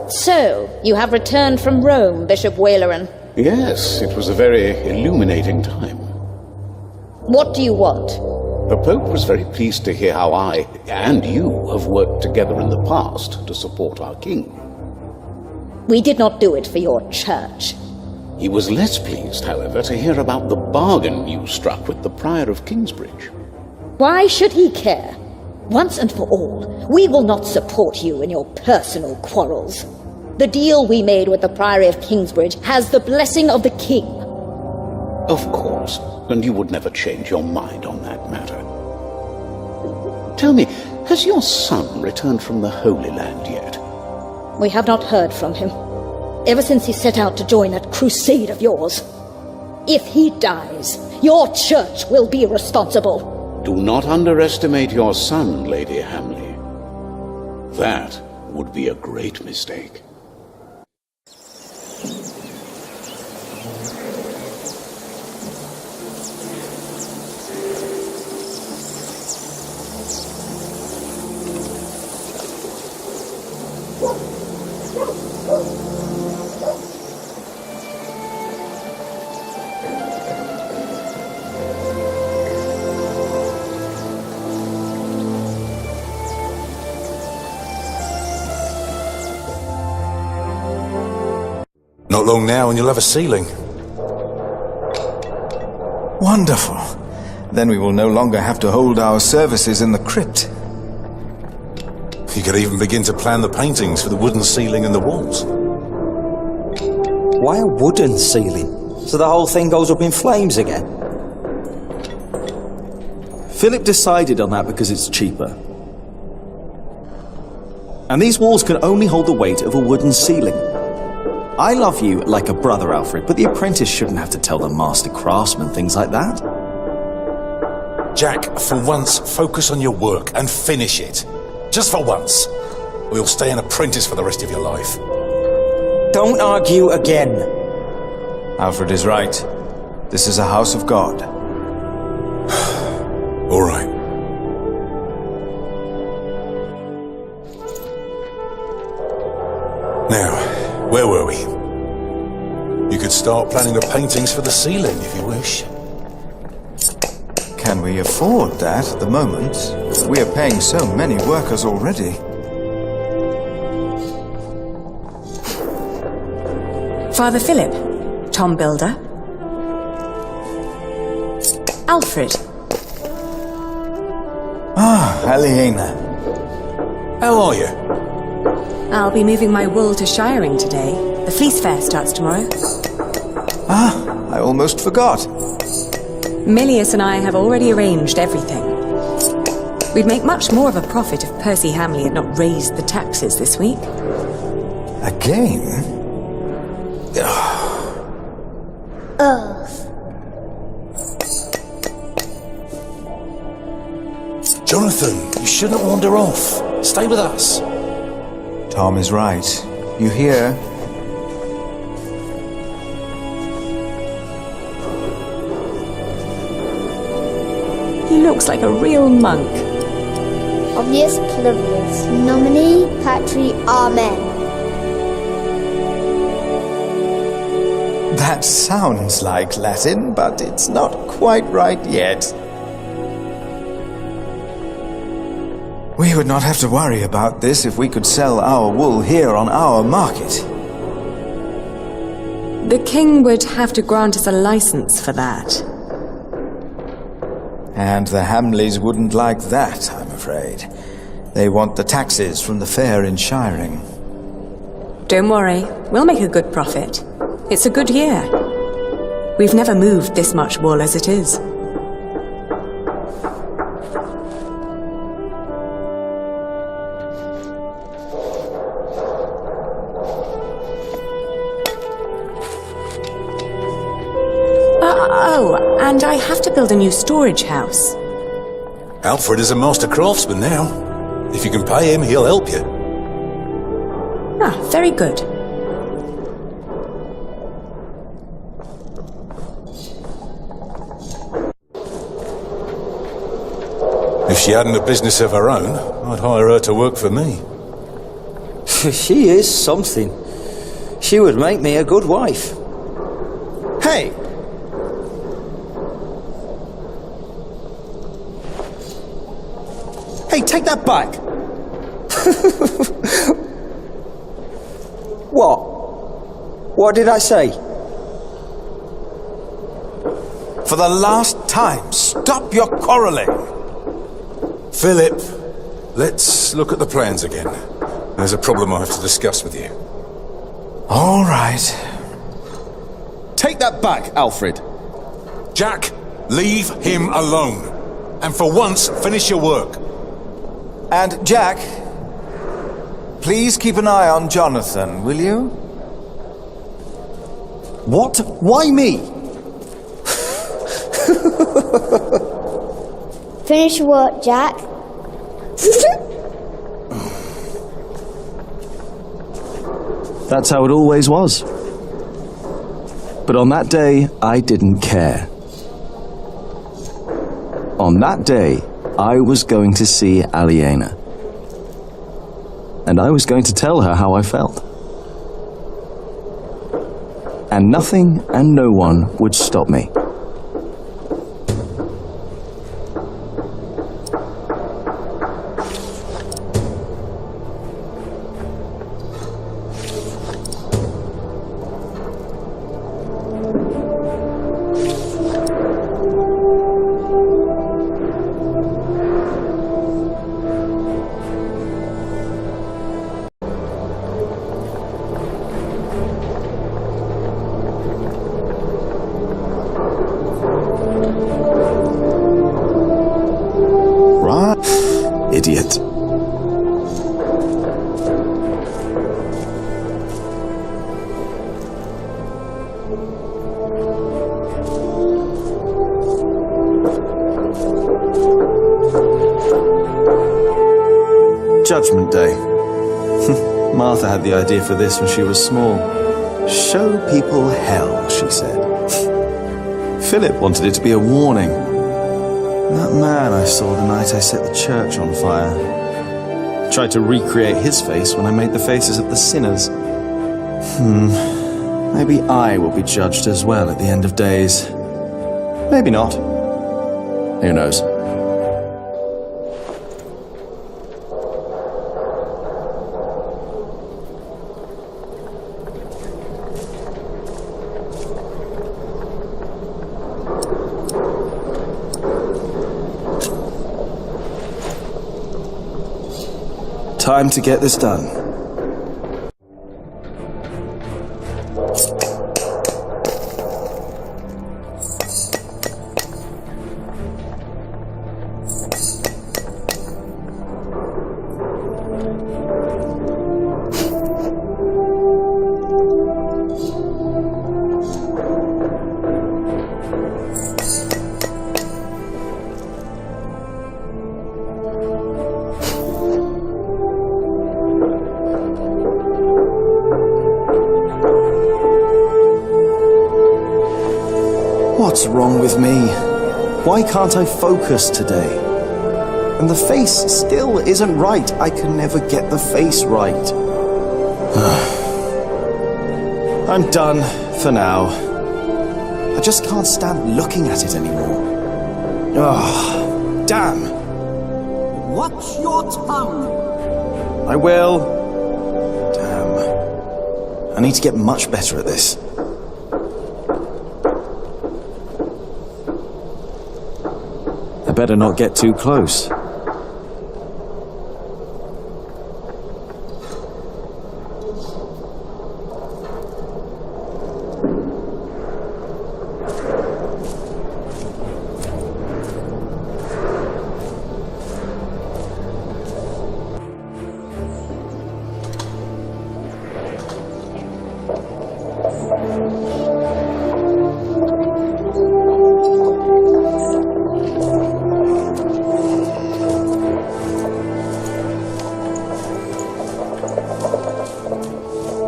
So, you have returned from Rome, Bishop Waleran. Yes, it was a very illuminating time. What do you want? The Pope was very pleased to hear how I, and you, have worked together in the past to support our king. We did not do it for your church. He was less pleased, however, to hear about the bargain you struck with the Prior of Kingsbridge. Why should he care? Once and for all, we will not support you in your personal quarrels. The deal we made with the Priory of Kingsbridge has the blessing of the king. Of course, and you would never change your mind on that matter. Tell me, has your son returned from the Holy Land yet? We have not heard from him, ever since he set out to join that crusade of yours. If he dies, your church will be responsible. Do not underestimate your son, Lady Hamley. That would be a great mistake. Not long now and you'll have a ceiling. Wonderful. Then we will no longer have to hold our services in the crypt. You could even begin to plan the paintings for the wooden ceiling and the walls. Why a wooden ceiling? So the whole thing goes up in flames again? Philip decided on that because it's cheaper. And these walls can only hold the weight of a wooden ceiling. I love you like a brother, Alfred, but the apprentice shouldn't have to tell the master craftsman things like that. Jack, for once, focus on your work and finish it. Just for once. Or you'll stay an apprentice for the rest of your life. Don't argue again. Alfred is right. This is a house of God. All right. Now, where were we? You could start planning the paintings for the ceiling if you wish. Can we afford that at the moment? We are paying so many workers already. Father Philip, Tom Builder. Alfred. Ah, Aliena. How are you? I'll be moving my wool to Shiring today. The fleece fair starts tomorrow. Ah, I almost forgot. Milius and I have already arranged everything. We'd make much more of a profit if Percy Hamley had not raised the taxes this week. Again? Earth. Jonathan, you shouldn't wander off. Stay with us. Tom is right. You hear? He looks like a real monk. Obvious pluribus. Nomine Patri Amen. That sounds like Latin, but it's not quite right yet. We would not have to worry about this if we could sell our wool here on our market. The king would have to grant us a license for that. And the Hamleys wouldn't like that, I'm afraid. They want the taxes from the fair in Shiring. Don't worry, we'll make a good profit. It's a good year. We've never moved this much wool as it is. Oh, and I have to build a new storage house. Alfred is a master craftsman now. If you can pay him, he'll help you. Ah, very good. If she hadn't a business of her own, I'd hire her to work for me. She is something. She would make me a good wife. Hey! Hey, take that back! What? What did I say? For the last time, stop your quarrelling. Philip, let's look at the plans again. There's a problem I have to discuss with you. All right. Take that back, Alfred. Jack, leave him alone. And for once, finish your work. And Jack, please keep an eye on Jonathan, will you? What? Why me? Finish your work, Jack. That's how it always was. But on that day, I didn't care. On that day, I was going to see Aliena. And I was going to tell her how I felt. And nothing and no one would stop me. Idiot. Judgment Day. Martha had the idea for this when she was small. Show people hell, she said. Philip wanted it to be a warning. That man I saw the night I set the church on fire. Tried to recreate his face when I made the faces of the sinners. Maybe I will be judged as well at the end of days. Maybe not. Who knows? Time to get this done. What's wrong with me? Why can't I focus today? And the face still isn't right. I can never get the face right. I'm done for now. I just can't stand looking at it anymore. Damn. Watch your tongue. I will. Damn. I need to get much better at this. I better not get too close.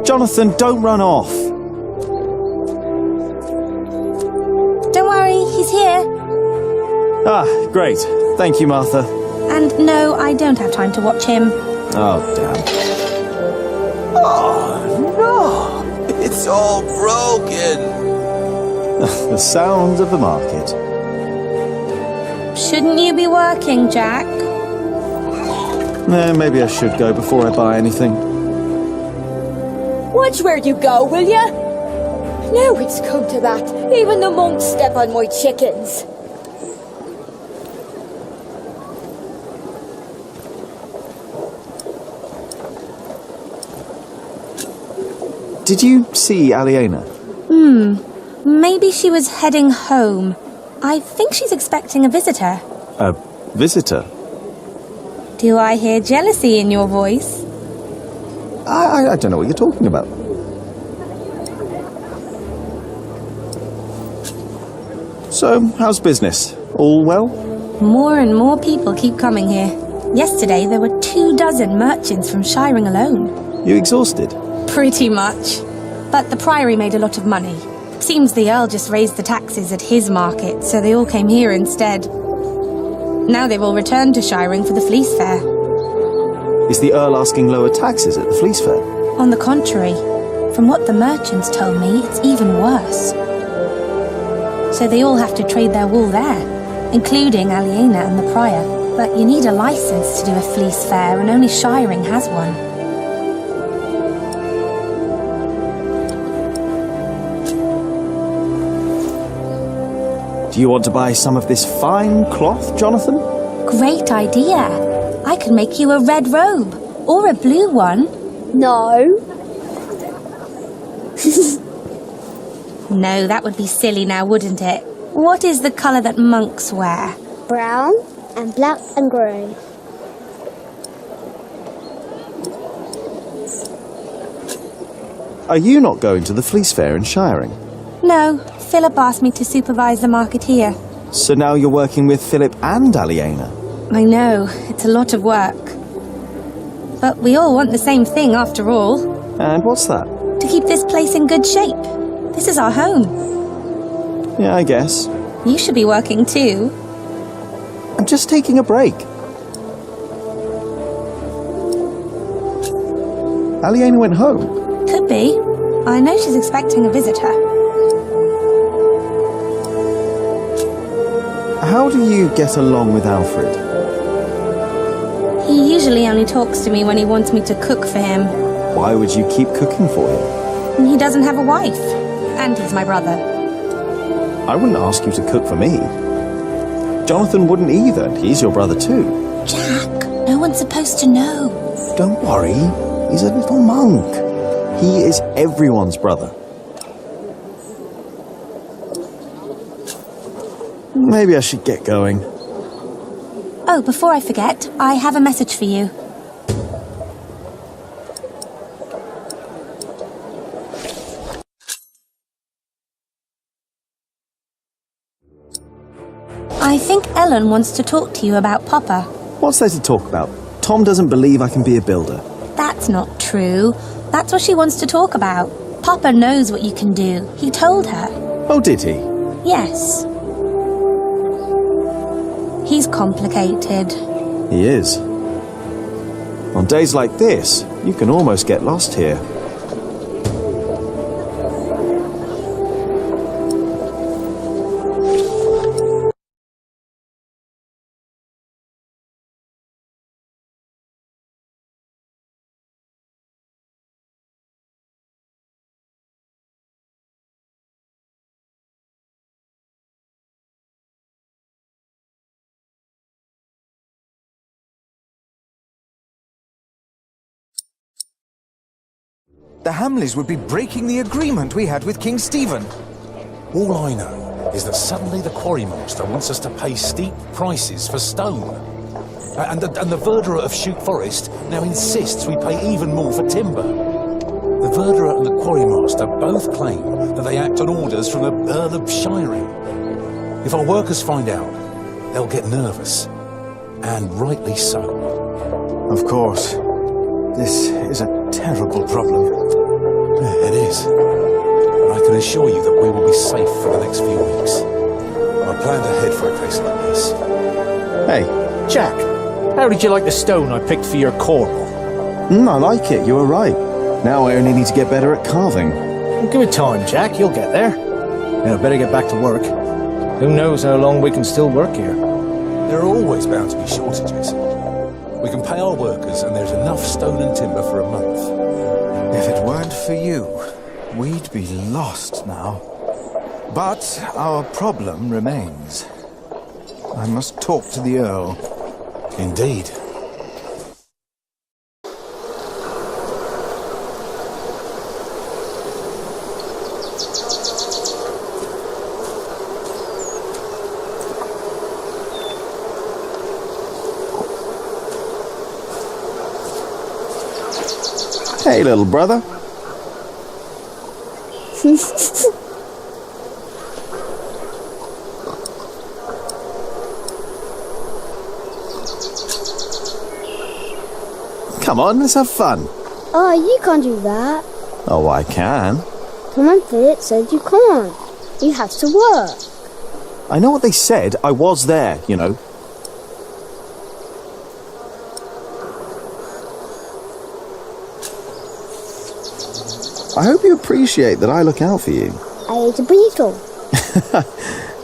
Jonathan, don't run off. Don't worry, he's here. Ah, great. Thank you, Martha. And no, I don't have time to watch him. Oh, damn. Oh, no! It's all broken! The sounds of the market. Shouldn't you be working, Jack? Maybe I should go before I buy anything. Watch where you go, will ya? Now it's come to that. Even the monks step on my chickens. Did you see Aliena? Maybe she was heading home. I think she's expecting a visitor. A visitor? Do I hear jealousy in your voice? I don't know what you're talking about. So, how's business? All well? More and more people keep coming here. Yesterday there were 24 merchants from Shiring alone. You exhausted? Pretty much. But the Priory made a lot of money. Seems the Earl just raised the taxes at his market, so they all came here instead. Now they've all returned to Shiring for the Fleece Fair. Is the Earl asking lower taxes at the Fleece Fair? On the contrary, from what the merchants told me, it's even worse. So they all have to trade their wool there, including Aliena and the Prior. But you need a license to do a Fleece Fair, and only Shiring has one. Do you want to buy some of this fine cloth, Jonathan? Great idea. I could make you a red robe, or a blue one. No. No, that would be silly now, wouldn't it? What is the colour that monks wear? Brown and black and grey. Are you not going to the Fleece Fair in Shiring? No, Philip asked me to supervise the market here. So now you're working with Philip and Aliena? I know, it's a lot of work. But we all want the same thing after all. And what's that? To keep this place in good shape. This is our home. Yeah, I guess. You should be working too. I'm just taking a break. Aliena went home. Could be. I know she's expecting a visitor. How do you get along with Alfred? He usually only talks to me when he wants me to cook for him. Why would you keep cooking for him? He doesn't have a wife. And he's my brother. I wouldn't ask you to cook for me. Jonathan wouldn't either. He's your brother too. Jack, no one's supposed to know. Don't worry. He's a little monk. He is everyone's brother. Maybe I should get going. Oh, before I forget, I have a message for you. I think Ellen wants to talk to you about Papa. What's there to talk about? Tom doesn't believe I can be a builder. That's not true. That's what she wants to talk about. Papa knows what you can do. He told her. Oh, did he? Yes. He's complicated. He is. On days like this, you can almost get lost here. The Hamleys would be breaking the agreement we had with King Stephen. All I know is that suddenly the quarrymaster wants us to pay steep prices for stone. And the verderer of Chute Forest now insists we pay even more for timber. The verderer and the quarrymaster both claim that they act on orders from the Earl of Shiring. If our workers find out, they'll get nervous. And rightly so. Of course. This is a terrible problem. Yeah, it is. But I can assure you that we will be safe for the next few weeks. I planned ahead for a case like this. Hey. Jack, how did you like the stone I picked for your corbel? I like it, you were right. Now I only need to get better at carving. Well, give it time, Jack. You'll get there. Now, better get back to work. Who knows how long we can still work here? There are always bound to be shortages. We can pay our workers, and there's enough stone and timber for a month. If it weren't for you, we'd be lost now. But our problem remains. I must talk to the Earl. Indeed. Hey, little brother. Come on, let's have fun. Oh, you can't do that. Oh, I can. Tom and Philip said you can't. You have to work. I know what they said. I was there, you know. I hope you appreciate that I look out for you. I ate a beetle.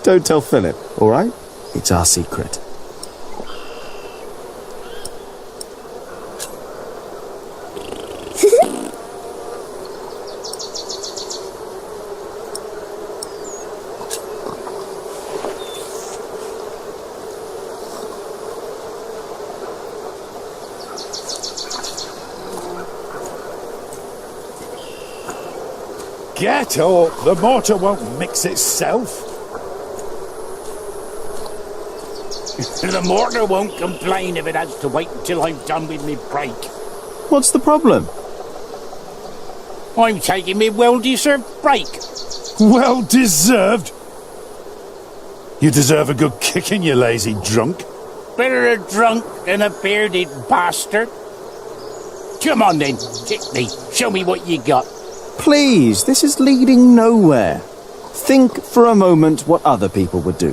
Don't tell Philip, all right? It's our secret. Get up! The mortar won't mix itself. The mortar won't complain if it has to wait until I'm done with me break. What's the problem? I'm taking me well-deserved break. Well deserved? You deserve a good kicking, you lazy drunk. Better a drunk than a bearded bastard. Come on then, hit me. Show me what you got. Please, this is leading nowhere. Think for a moment what other people would do.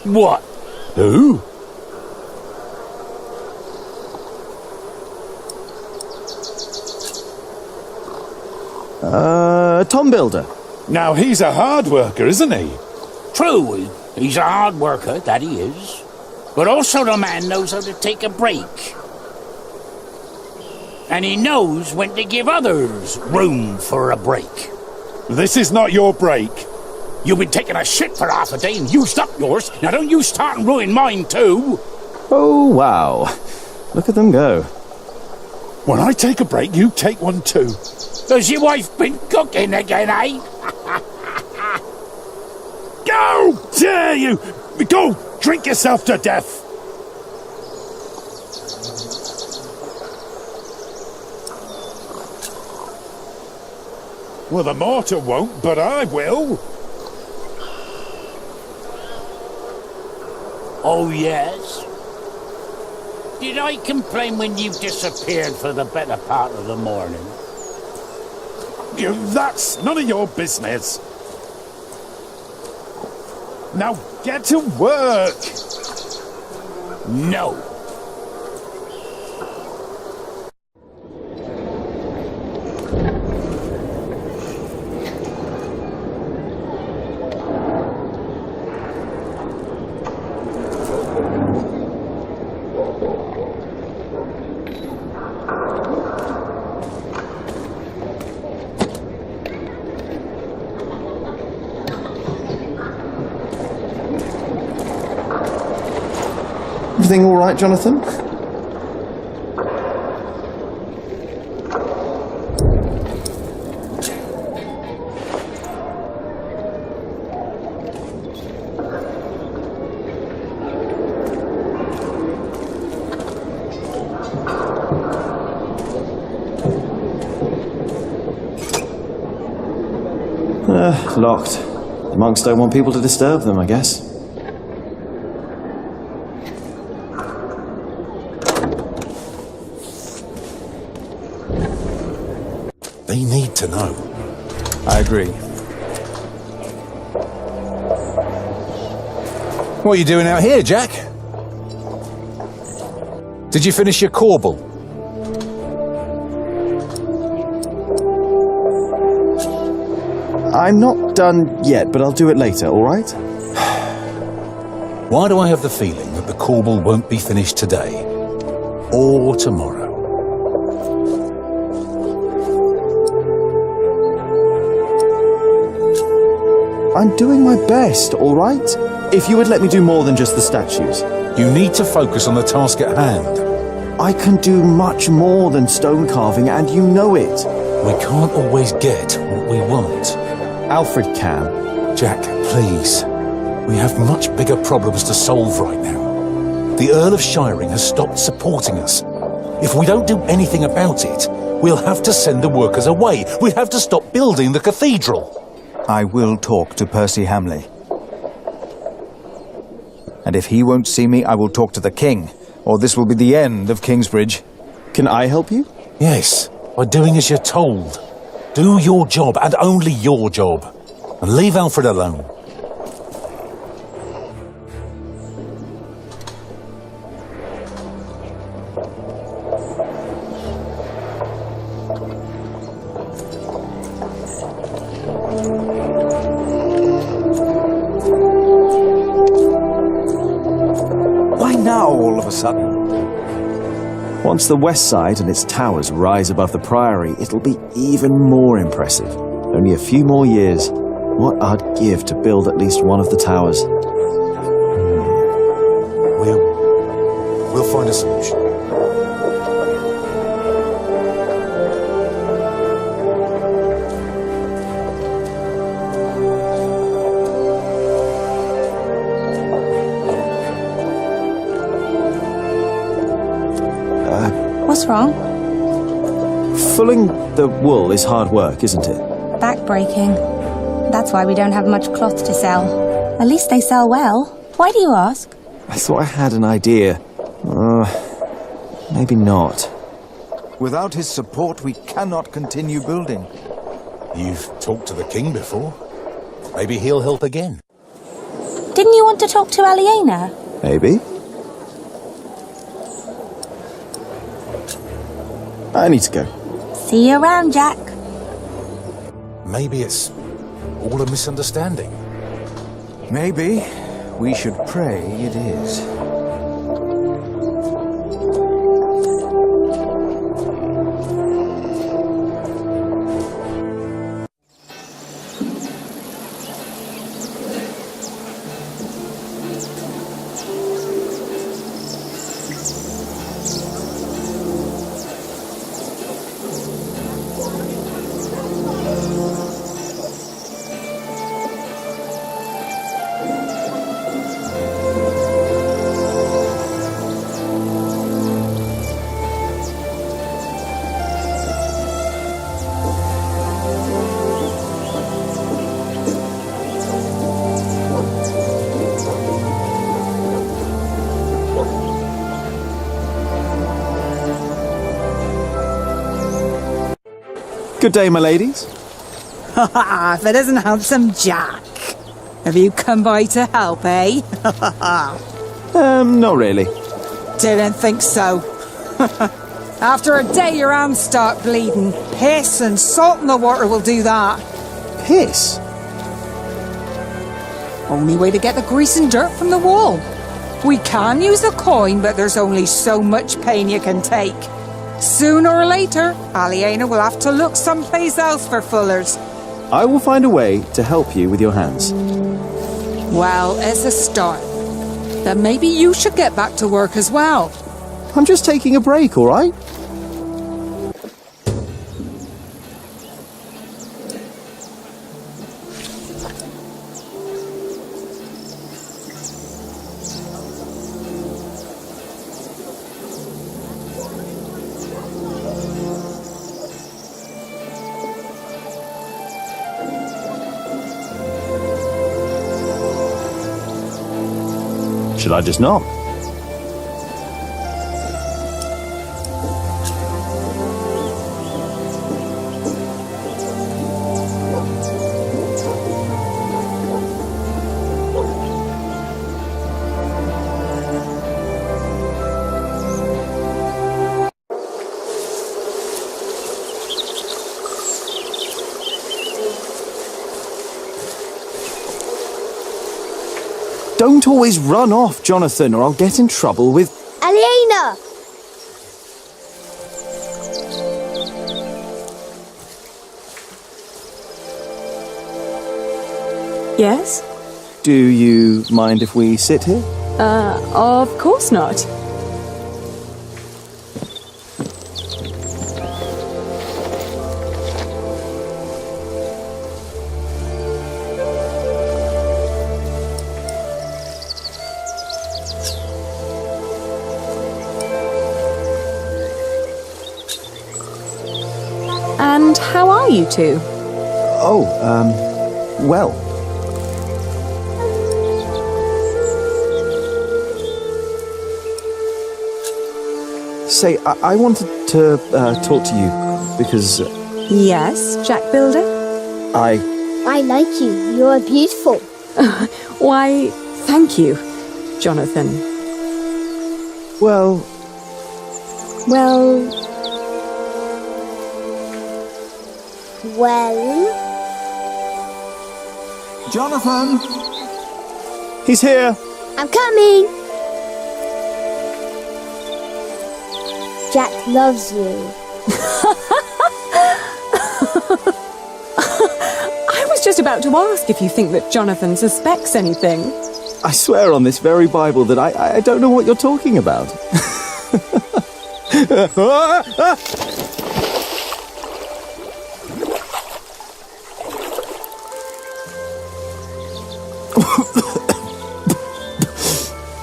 What? Who? Tom Builder. Now he's a hard worker, isn't he? True, he's a hard worker, that he is. But also the man knows how to take a break. And he knows when to give others room for a break. This is not your break. You've been taking a shit for half a day and used up yours. Now don't you start and ruin mine too. Oh, wow. Look at them go. When I take a break, you take one too. Has your wife been cooking again, eh? Go! Dare you! Go! Drink yourself to death! Well, the mortar won't, but I will. Oh, yes? Did I complain when you disappeared for the better part of the morning? That's none of your business. Now get to work. No. Everything all right, Jonathan? Locked. The monks don't want people to disturb them, I guess. They need to know. I agree. What are you doing out here, Jack? Did you finish your corbel? I'm not done yet, but I'll do it later, all right? Why do I have the feeling that the corbel won't be finished today? Or tomorrow? I'm doing my best, all right? If you would let me do more than just the statues. You need to focus on the task at hand. I can do much more than stone carving, and you know it. We can't always get what we want. Alfred can. Jack, please. We have much bigger problems to solve right now. The Earl of Shiring has stopped supporting us. If we don't do anything about it, we'll have to send the workers away. We have to stop building the cathedral. I will talk to Percy Hamley. And if he won't see me, I will talk to the king, or this will be the end of Kingsbridge. Can I help you? Yes, by doing as you're told. Do your job, and only your job. And leave Alfred alone. Why now, all of a sudden? Once the west side and its towers rise above the priory, it'll be even more impressive. Only a few more years. What I'd give to build at least one of the towers. We'll find a solution. What's wrong? Fulling the wool is hard work, isn't it? Back-breaking. That's why we don't have much cloth to sell. At least they sell well. Why do you ask? I thought I had an idea. Maybe not. Without his support, we cannot continue building. You've talked to the king before. Maybe he'll help again. Didn't you want to talk to Aliena? Maybe. I need to go. See you around, Jack. Maybe it's all a misunderstanding. Maybe. We should pray it is. Good day, my ladies. If it isn't handsome Jack. Have you come by to help, eh? Not really. Didn't think so. After a day your hands start bleeding. Piss and salt in the water will do that. Piss? Only way to get the grease and dirt from the wall. We can use a coin, but there's only so much pain you can take. Sooner or later, Aliena will have to look someplace else for fullers. I will find a way to help you with your hands. Well, it's a start. Then maybe you should get back to work as well. I'm just taking a break, all right? Should I just knock? Don't always run off, Jonathan, or I'll get in trouble with... Aliena! Yes? Do you mind if we sit here? Of course not. And how are you two? Oh, well. Say, I wanted to talk to you because... Yes, Jack Builder? I like you. You're beautiful. Why, thank you, Jonathan. Well... Jonathan! He's here! I'm coming! Jack loves you. I was just about to ask if you think that Jonathan suspects anything. I swear on this very Bible that I don't know what you're talking about.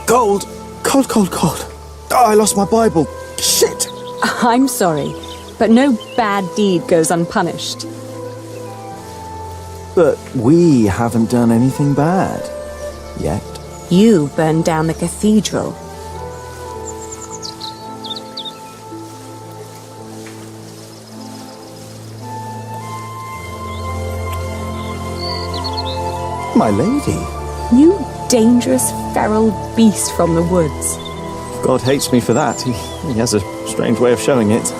Cold. Oh, I lost my Bible. Shit. I'm sorry, but no bad deed goes unpunished. But we haven't done anything bad. Yet. You burned down the cathedral. My lady. You dangerous, feral beast from the woods. God hates me for that. He has a strange way of showing it.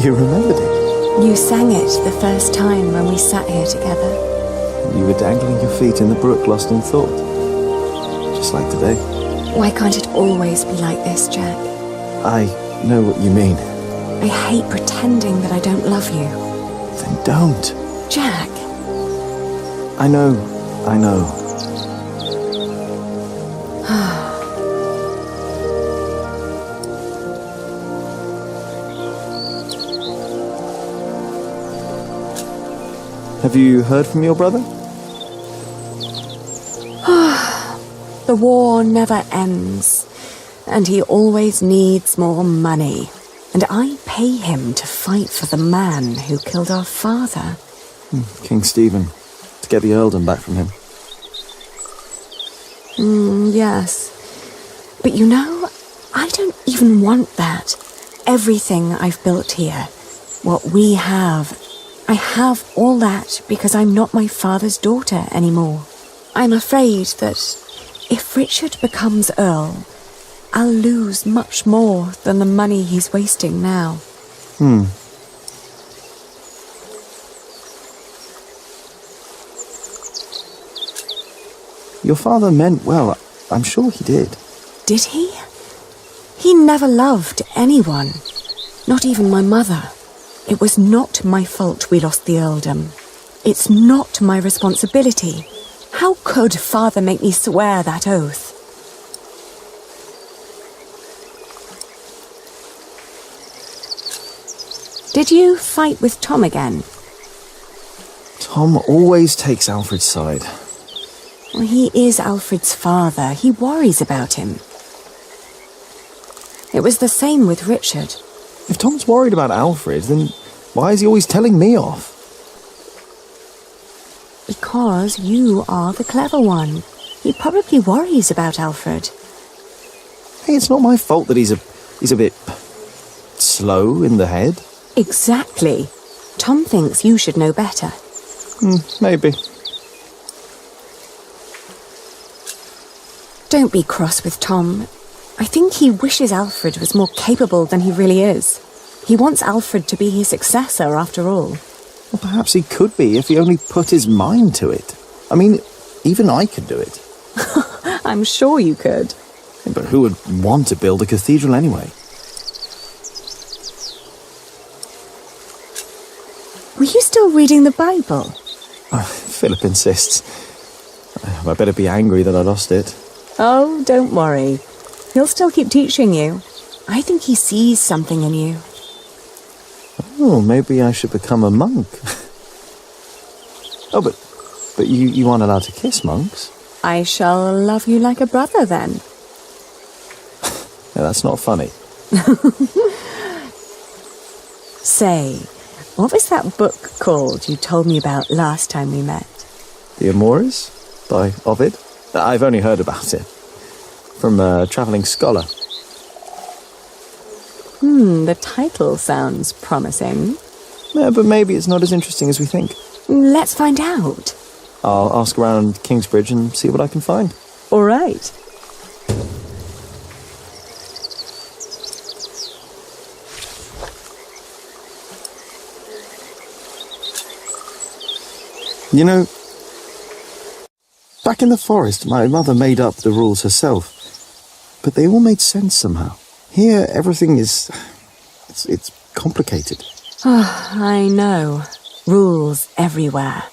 You remembered it? You sang it the first time when we sat here together. You were dangling your feet in the brook, lost in thought. Just like today. Why can't it always be like this, Jack? I know what you mean. I hate pretending that I don't love you. Then don't. Jack. I know. Have you heard from your brother? The war never ends, and he always needs more money. And I pay him to fight for the man who killed our father. King Stephen, to get the earldom back from him. Yes. But you know, I don't even want that. Everything I've built here, what we have, I have all that because I'm not my father's daughter anymore. I'm afraid that if Richard becomes Earl, I'll lose much more than the money he's wasting now. Your father meant well. I'm sure he did. Did he? He never loved anyone, not even my mother. It was not my fault we lost the earldom. It's not my responsibility. How could Father make me swear that oath? Did you fight with Tom again? Tom always takes Alfred's side. Well, he is Alfred's father. He worries about him. It was the same with Richard. If Tom's worried about Alfred, then why is he always telling me off? Because you are the clever one. He probably worries about Alfred. Hey, it's not my fault that he's a bit slow in the head. Exactly. Tom thinks you should know better. Maybe. Don't be cross with Tom. I think he wishes Alfred was more capable than he really is. He wants Alfred to be his successor, after all. Well, perhaps he could be if he only put his mind to it. I mean, even I could do it. I'm sure you could. But who would want to build a cathedral anyway? Were you still reading the Bible? Philip insists. I better be angry that I lost it. Oh, don't worry. He'll still keep teaching you. I think he sees something in you. Oh, maybe I should become a monk. Oh, but you aren't allowed to kiss monks. I shall love you like a brother, then. Yeah, that's not funny. Say, what was that book called you told me about last time we met? The Amours by Ovid. I've only heard about it from a travelling scholar. The title sounds promising. Yeah, but maybe it's not as interesting as we think. Let's find out. I'll ask around Kingsbridge and see what I can find. All right. You know, back in the forest, my mother made up the rules herself, but they all made sense somehow. Here, everything is... it's complicated. I know. Rules everywhere.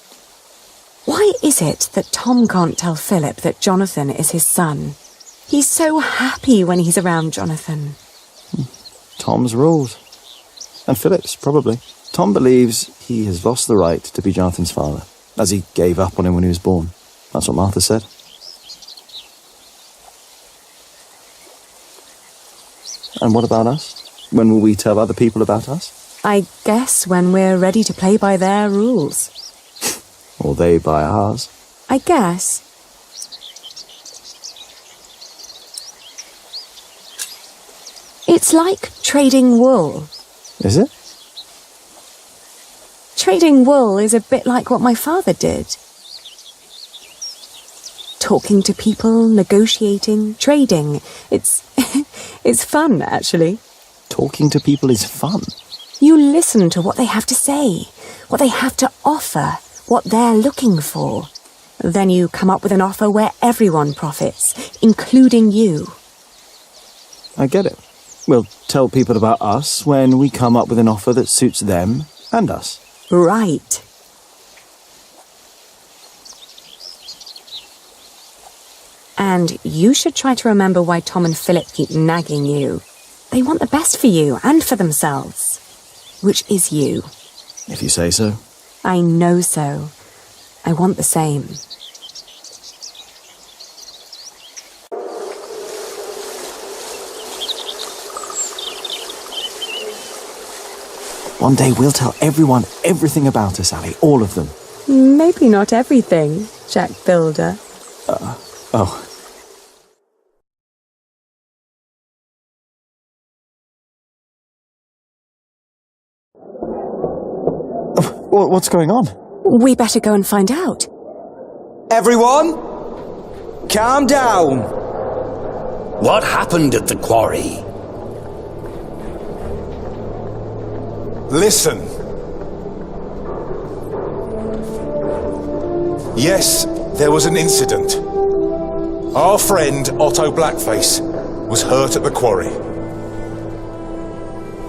Why is it that Tom can't tell Philip that Jonathan is his son? He's so happy when he's around Jonathan. Tom's rules. And Philip's, probably. Tom believes he has lost the right to be Jonathan's father, as he gave up on him when he was born. That's what Martha said. And what about us? When will we tell other people about us? I guess when we're ready to play by their rules. Or they by ours. I guess. It's like trading wool. Is it? Trading wool is a bit like what my father did. Talking to people, negotiating, trading. It's fun, actually. Talking to people is fun. You listen to what they have to say, what they have to offer, what they're looking for. Then you come up with an offer where everyone profits, including you. I get it. We'll tell people about us when we come up with an offer that suits them and us. Right. And you should try to remember why Tom and Philip keep nagging you. They want the best for you and for themselves. Which is you. If you say so. I know so. I want the same. One day we'll tell everyone everything about us, Ali. All of them. Maybe not everything, Jack Builder. Oh. What's going on? We better go and find out. Everyone, calm down. What happened at the quarry? Listen. Yes, there was an incident. Our friend, Otto Blackface, was hurt at the quarry.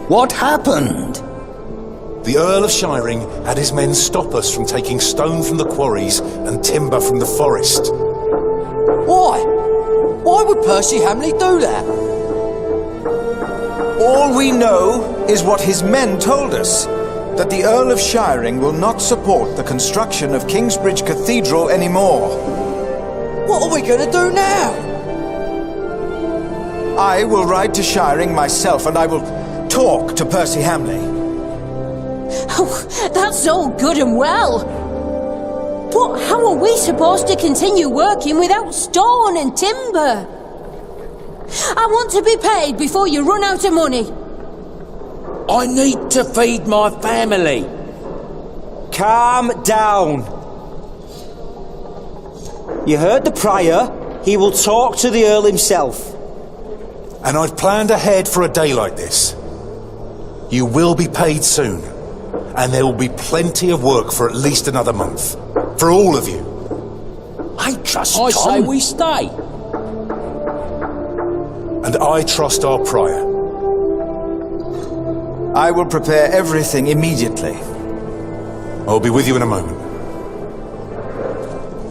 What happened? The Earl of Shiring had his men stop us from taking stone from the quarries and timber from the forest. Why? Why would Percy Hamley do that? All we know is what his men told us, that the Earl of Shiring will not support the construction of Kingsbridge Cathedral anymore. What are we going to do now? I will ride to Shiring myself and I will talk to Percy Hamley. Oh, that's all good and well. But how are we supposed to continue working without stone and timber? I want to be paid before you run out of money. I need to feed my family. Calm down. You heard the Prior. He will talk to the Earl himself. And I've planned ahead for a day like this. You will be paid soon, and there will be plenty of work for at least another month. For all of you. I trust I Tom. say we stay. And I trust our Prior. I will prepare everything immediately. I'll be with you in a moment.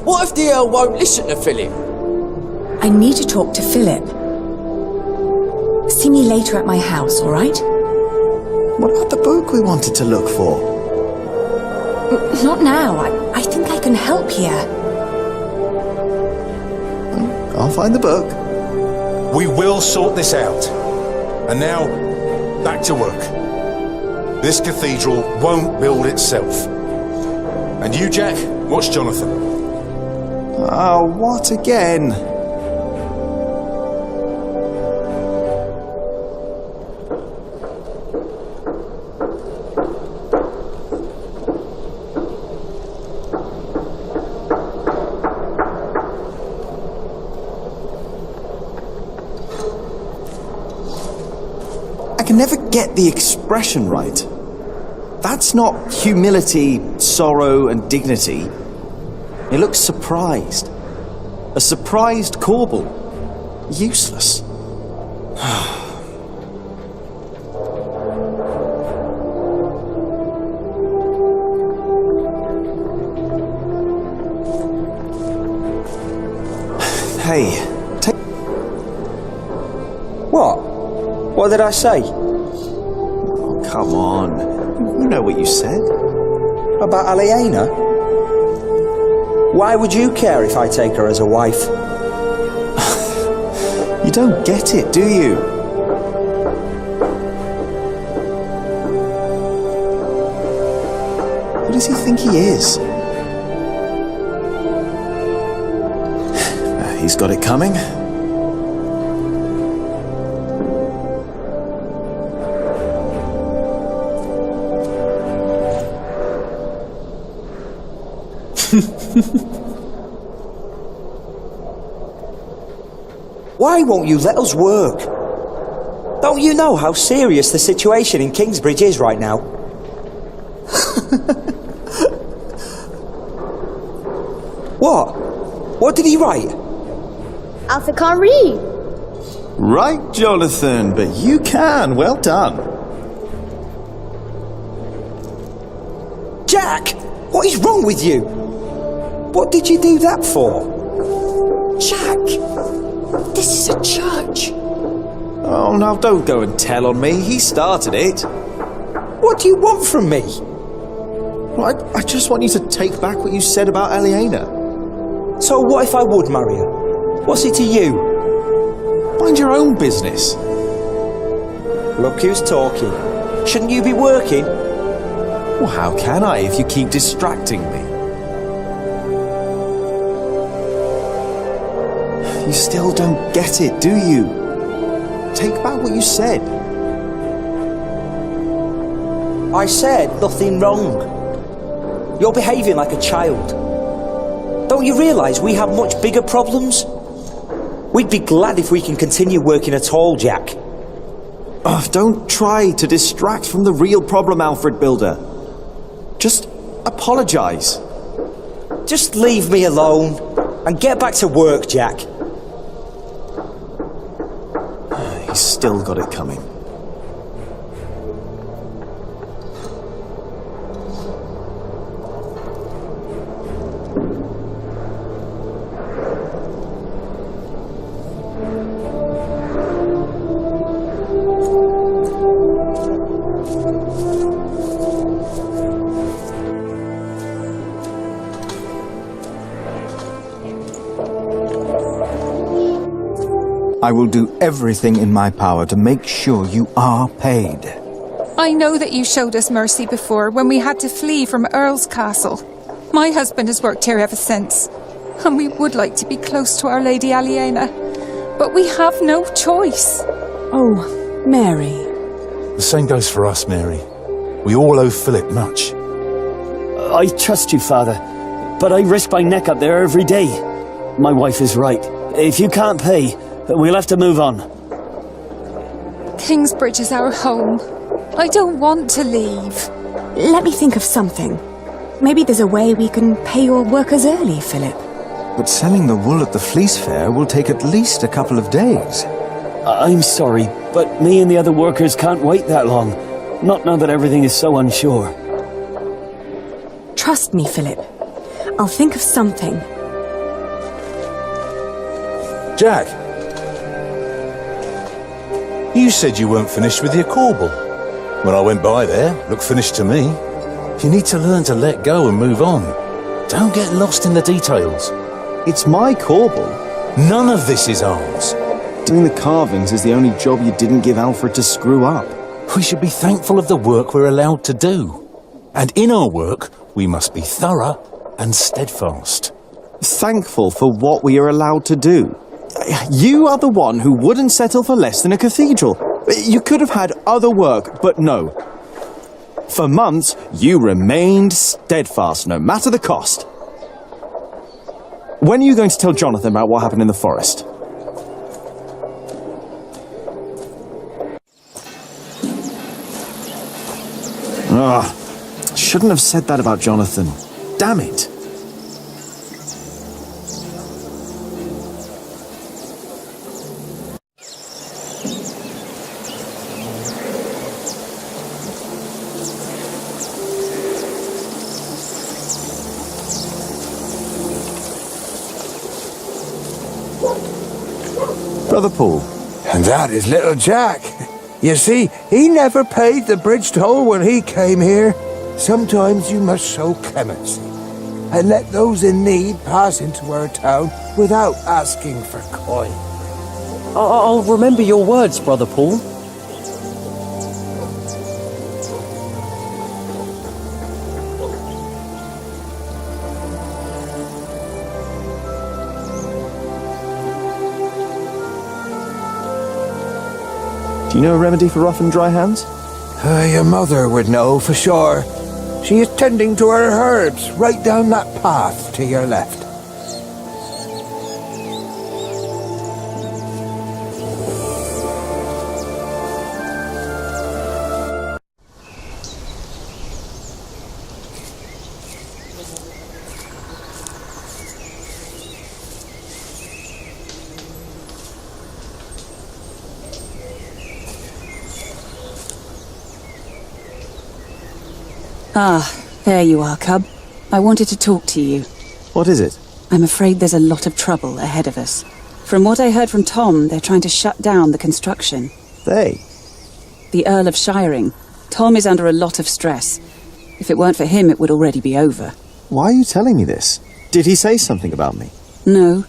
What if the Earl won't listen to Philip? I need to talk to Philip. See me later at my house, all right? What about the book we wanted to look for? Not now. I think I can help here. I'll find the book. We will sort this out. And now, back to work. This cathedral won't build itself. And you, Jack, watch Jonathan. Oh, what again? I can never get the expression right. That's not humility, sorrow, and dignity. He looks surprised. A surprised Corbel. Useless. Hey, take... What? What did I say? Oh, come on. You know what you said. About Aliena? Why would you care if I take her as a wife? You don't get it, do you? Who does he think he is? He's got it coming. Why won't you let us work? Don't you know how serious the situation in Kingsbridge is right now? What? What did he write? Arthur can't read. Right, Jonathan, but you can. Well done. Jack! What is wrong with you? What did you do that for? Jack! This is a church. Oh, now don't go and tell on me. He started it. What do you want from me? Well, I just want you to take back what you said about Aliena. So what if I would marry her? What's it to you? Mind your own business. Look who's talking. Shouldn't you be working? Well, how can I if you keep distracting me? You still don't get it, do you? Take back what you said. I said nothing wrong. You're behaving like a child. Don't you realise we have much bigger problems? We'd be glad if we can continue working at all, Jack. Oh, don't try to distract from the real problem, Alfred Builder. Just apologise. Just leave me alone and get back to work, Jack. He's still got it coming. I will do everything in my power to make sure you are paid. I know that you showed us mercy before when we had to flee from Earl's castle. My husband has worked here ever since, and we would like to be close to Our Lady Aliena, but we have no choice. Oh, Mary. The same goes for us, Mary. We all owe Philip much. I trust you, Father, but I risk my neck up there every day. my wife is right. If you can't pay, we'll have to move on. Kingsbridge is our home. I don't want to leave. Let me think of something. Maybe there's a way we can pay your workers early, Philip. But selling the wool at the fleece fair will take at least a couple of days. I'm sorry, but me and the other workers can't wait that long. Not now that everything is so unsure. Trust me, Philip. I'll think of something. Jack, you said you weren't finished with your corbel. When I went by there, looked finished to me. You need to learn to let go and move on. Don't get lost in the details. It's my corbel. None of this is ours. Doing the carvings is the only job you didn't give Alfred to screw up. We should be thankful of the work we're allowed to do. And in our work, we must be thorough and steadfast. Thankful for what we are allowed to do. You are the one who wouldn't settle for less than a cathedral. You could have had other work, but no. For months, you remained steadfast, no matter the cost. When are you going to tell Jonathan about what happened in the forest? Shouldn't have said that about Jonathan. Damn it. Brother Paul. And that is little Jack. You see, he never paid the bridge toll when he came here. Sometimes you must show clemency and let those in need pass into our town without asking for coin. I'll remember your words, Brother Paul. Do you know a remedy for rough and dry hands? Your mother would know for sure. She is tending to her herbs right down that path to your left. Ah, there you are, Cub. I wanted to talk to you. What is it? I'm afraid there's a lot of trouble ahead of us. From what I heard from Tom, they're trying to shut down the construction. They? The Earl of Shiring. Tom is under a lot of stress. If it weren't for him, it would already be over. Why are you telling me this? Did he say something about me? No.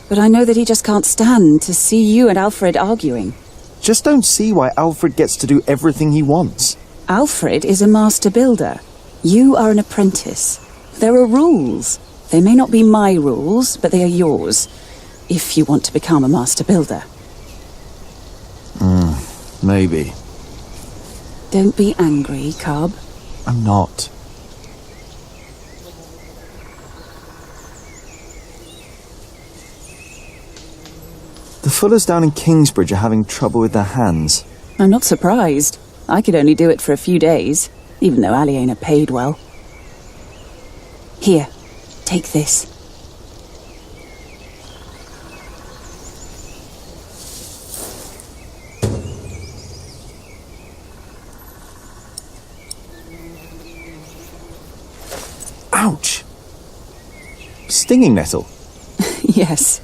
But I know that he just can't stand to see you and Alfred arguing. Just don't see why Alfred gets to do everything he wants. Alfred is a master builder. You are an apprentice. There are rules. They may not be my rules, but they are yours, if you want to become a master builder. Maybe. Don't be angry, Cub. I'm not. The Fullers down in Kingsbridge are having trouble with their hands. I'm not surprised. I could only do it for a few days, even though Aliena paid well. Here, take this. Ouch! Stinging nettle. Yes,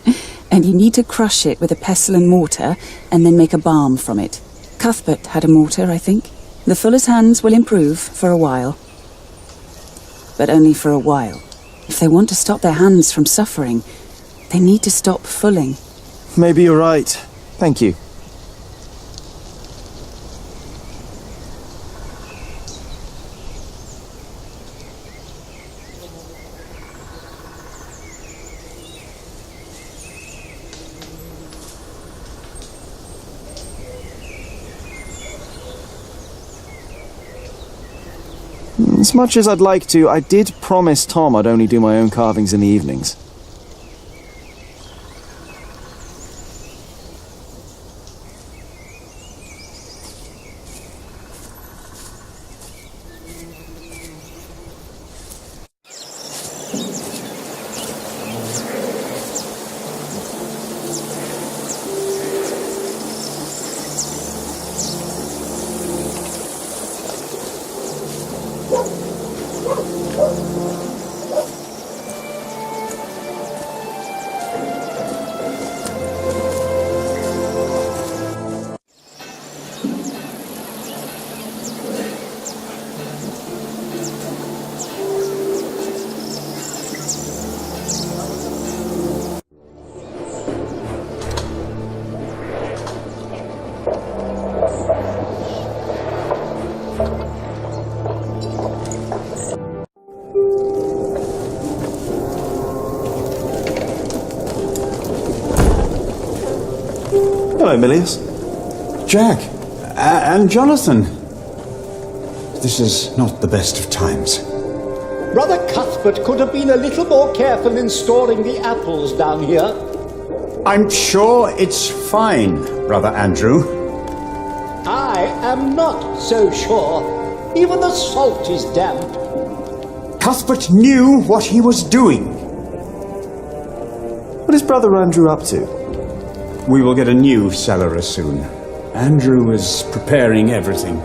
and you need to crush it with a pestle and mortar, and then make a balm from it. Cuthbert had a mortar, I think. The Fuller's hands will improve for a while. But only for a while. If they want to stop their hands from suffering, they need to stop fulling. Maybe you're right. Thank you. As much as I'd like to, I did promise Tom I'd only do my own carvings in the evenings. Hello, Milius. Jack, and Jonathan. This is not the best of times. Brother Cuthbert could have been a little more careful in storing the apples down here. I'm sure it's fine, Brother Andrew. I am not so sure. Even the salt is damp. Cuthbert knew what he was doing. What is Brother Andrew up to? We will get a new cellar soon. Andrew is preparing everything.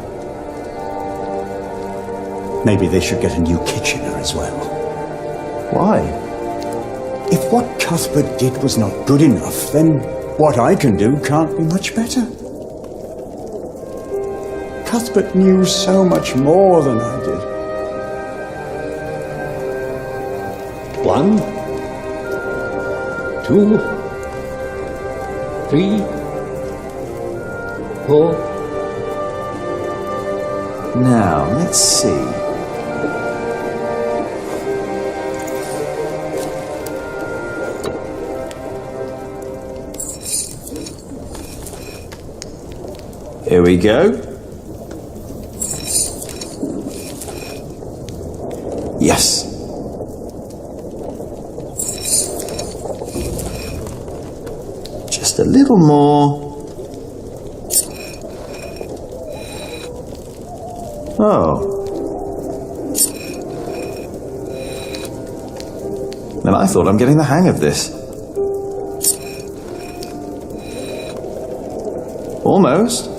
Maybe they should get a new kitchener as well. Why? If what Cuthbert did was not good enough, then what I can do can't be much better. Cuthbert knew so much more than I did. 1, 2, 3, 4. Now, let's see. Here we go. Yes. Just a little more. Oh. And I thought I'm getting the hang of this. Almost.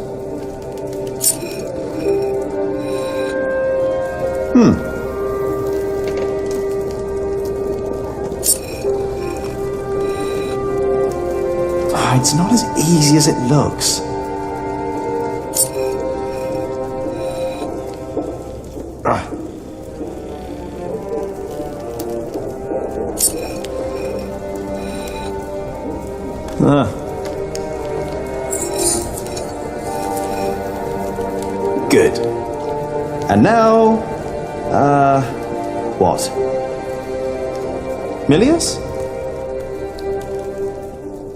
It's not as easy as it looks. Good. And now, what? Milius?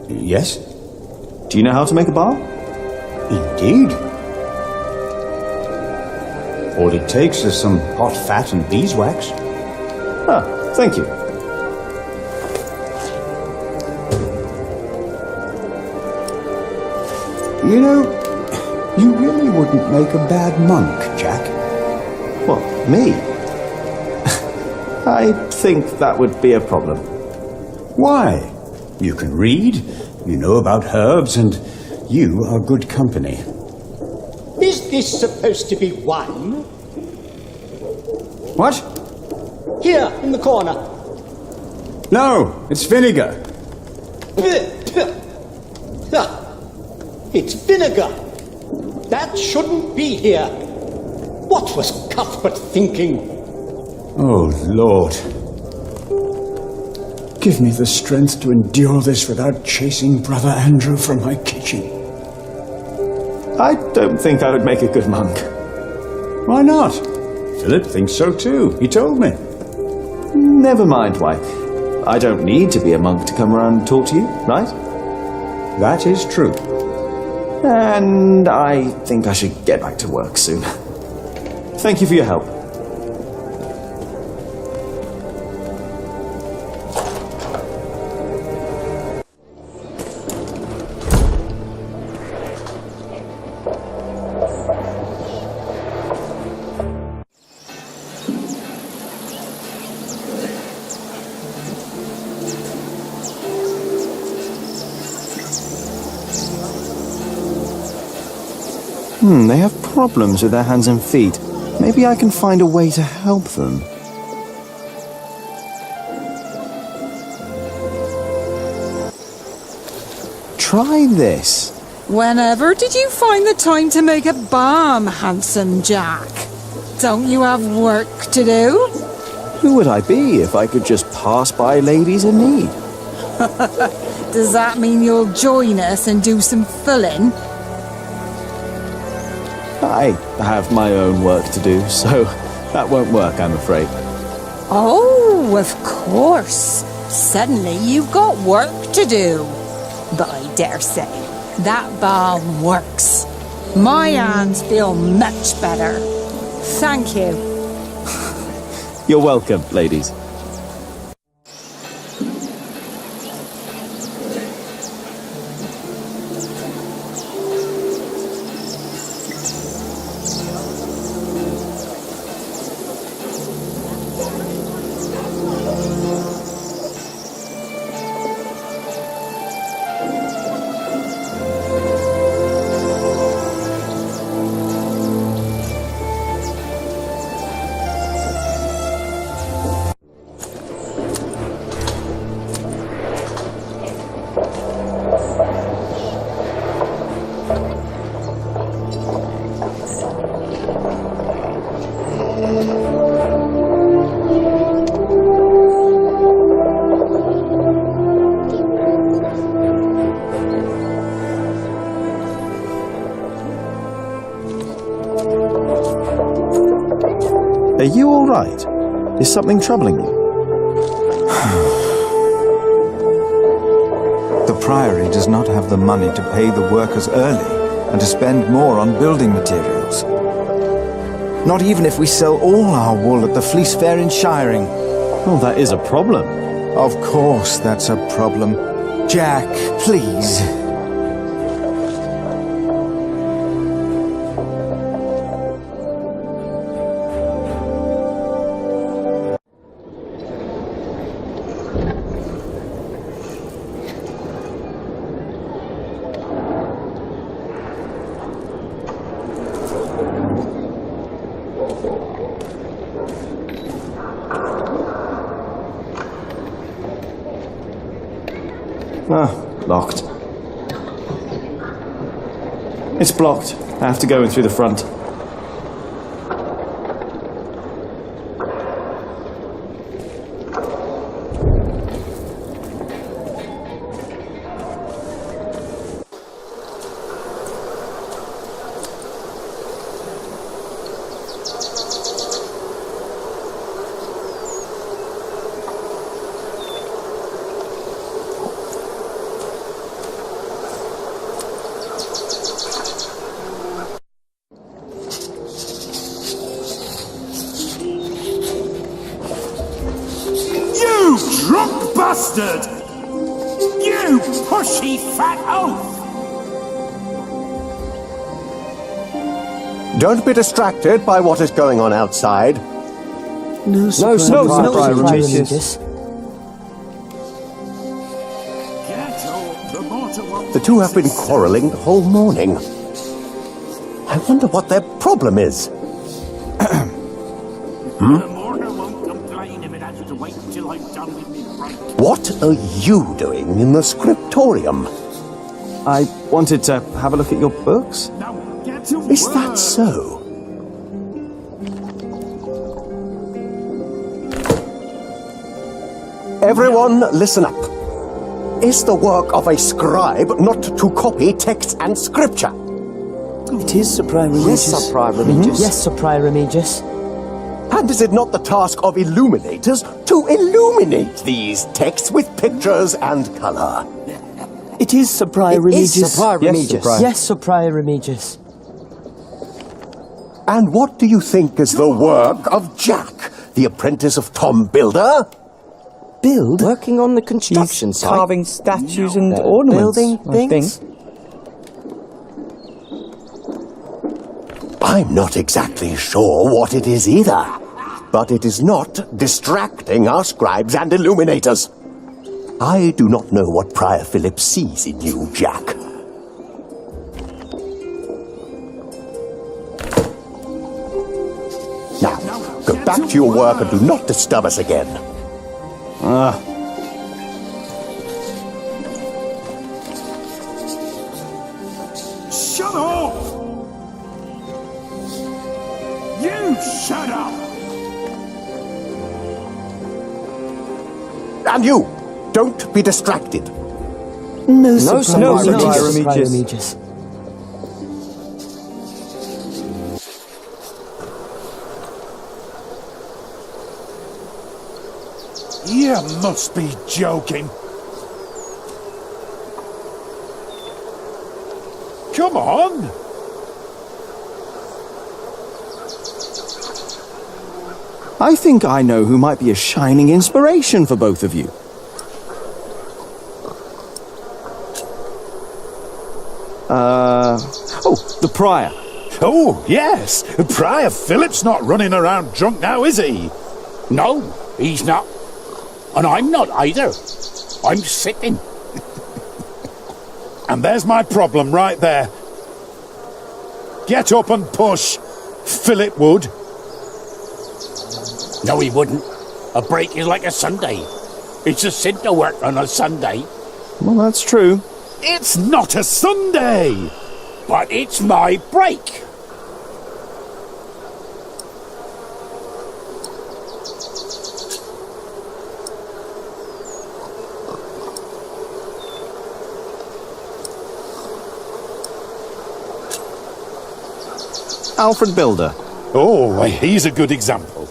Yes? Do you know how to make a bar? Indeed. All it takes is some hot fat and beeswax. Ah, thank you. You know, you really wouldn't make a bad monk, Jack. What, me? I think that would be a problem. Why? You can read, you know about herbs, and you are good company. Is this supposed to be wine? What? Here, in the corner. No, it's vinegar. It's vinegar. That shouldn't be here. What was Cuthbert thinking? Oh, Lord. Give me the strength to endure this without chasing Brother Andrew from my kitchen. I don't think I would make a good monk. Why not? Philip thinks so too. He told me. Never mind why. I don't need to be a monk to come around and talk to you, right? That is true. And I think I should get back to work soon. Thank you for your help. They have problems with their hands and feet. Maybe I can find a way to help them. Try this. Whenever did you find the time to make a balm, handsome Jack? Don't you have work to do? Who would I be if I could just pass by ladies in need? Does that mean you'll join us and do some filling? I have my own work to do, so that won't work, I'm afraid. Oh, of course. Suddenly you've got work to do. But I dare say, That balm works. My hands feel much better. Thank you. You're welcome, ladies. Are you all right? Is something troubling you? The Priory does not have the money to pay the workers early and to spend more on building materials. Not even if we sell all our wool at the Fleece Fair in Shiring. Well, that is a problem. Of course that's a problem. Jack, please. Ah, locked. It's blocked. I have to go in through the front. Drunk bastard! You pushy fat oaf! Don't be distracted by what is going on outside. No surprise, Regis. The two have been quarrelling the whole morning. I wonder what their problem is. What are you doing in the scriptorium? I wanted to have a look at your books. Is that so? Everyone, listen up. Is the work of a scribe not to copy text and scripture? It is, Sir Prior Remigius. Yes, Sir Prior Remigius. Yes, Sir Prior Remigius. And is it not the task of illuminators to illuminate these texts with pictures and colour? It is, Sir Prior Remigius. Yes, Sir Prior Remigius. Yes, Sir Prior Remigius. And what do you think is the work of Jack, the apprentice of Tom Builder? Build? Working on the construction site. Carving statues and ornaments. Building things. I'm not exactly sure what it is either. But it is not distracting our scribes and illuminators. I do not know what Prior Philip sees in you, Jack. Now, go back to your work and do not disturb us again. Shut up! You shut up! And you, don't be distracted. No, Sir Prior Remigius. You must be joking. come on! I think I know who might be a shining inspiration for both of you. Oh, the Prior. Oh, yes. Prior Philip's not running around drunk now, is he? No, he's not. And I'm not either. I'm sitting. And there's my problem right there. Get up and push. Philip would. No, he wouldn't. A break is like a Sunday. It's a sin to work on a Sunday. Well, that's true. It's not a Sunday! But it's my break. Alfred Builder. Oh, he's a good example.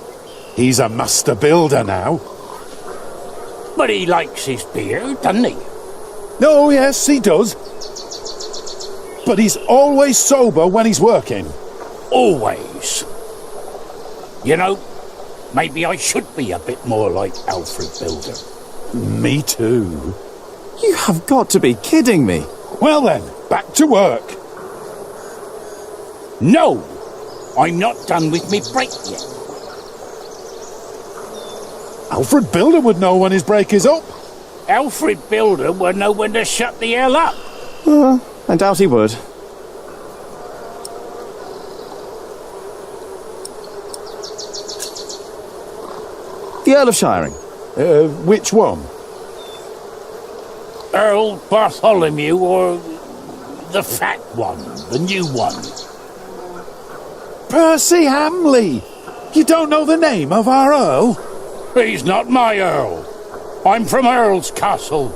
He's a master builder now. But he likes his beer, doesn't he? Oh, yes, he does. But he's always sober when he's working. Always. You know, maybe I should be a bit more like Alfred Builder. Me too. You have got to be kidding me. Well then, back to work. No! I'm not done with me break yet. Alfred Builder would know when his break is up. Alfred Builder would know when to shut the hell up. I doubt he would. The Earl of Shiring. Which one? Earl Bartholomew or the fat one, the new one? Percy Hamley! You don't know the name of our Earl? He's not my Earl. I'm from Earl's Castle.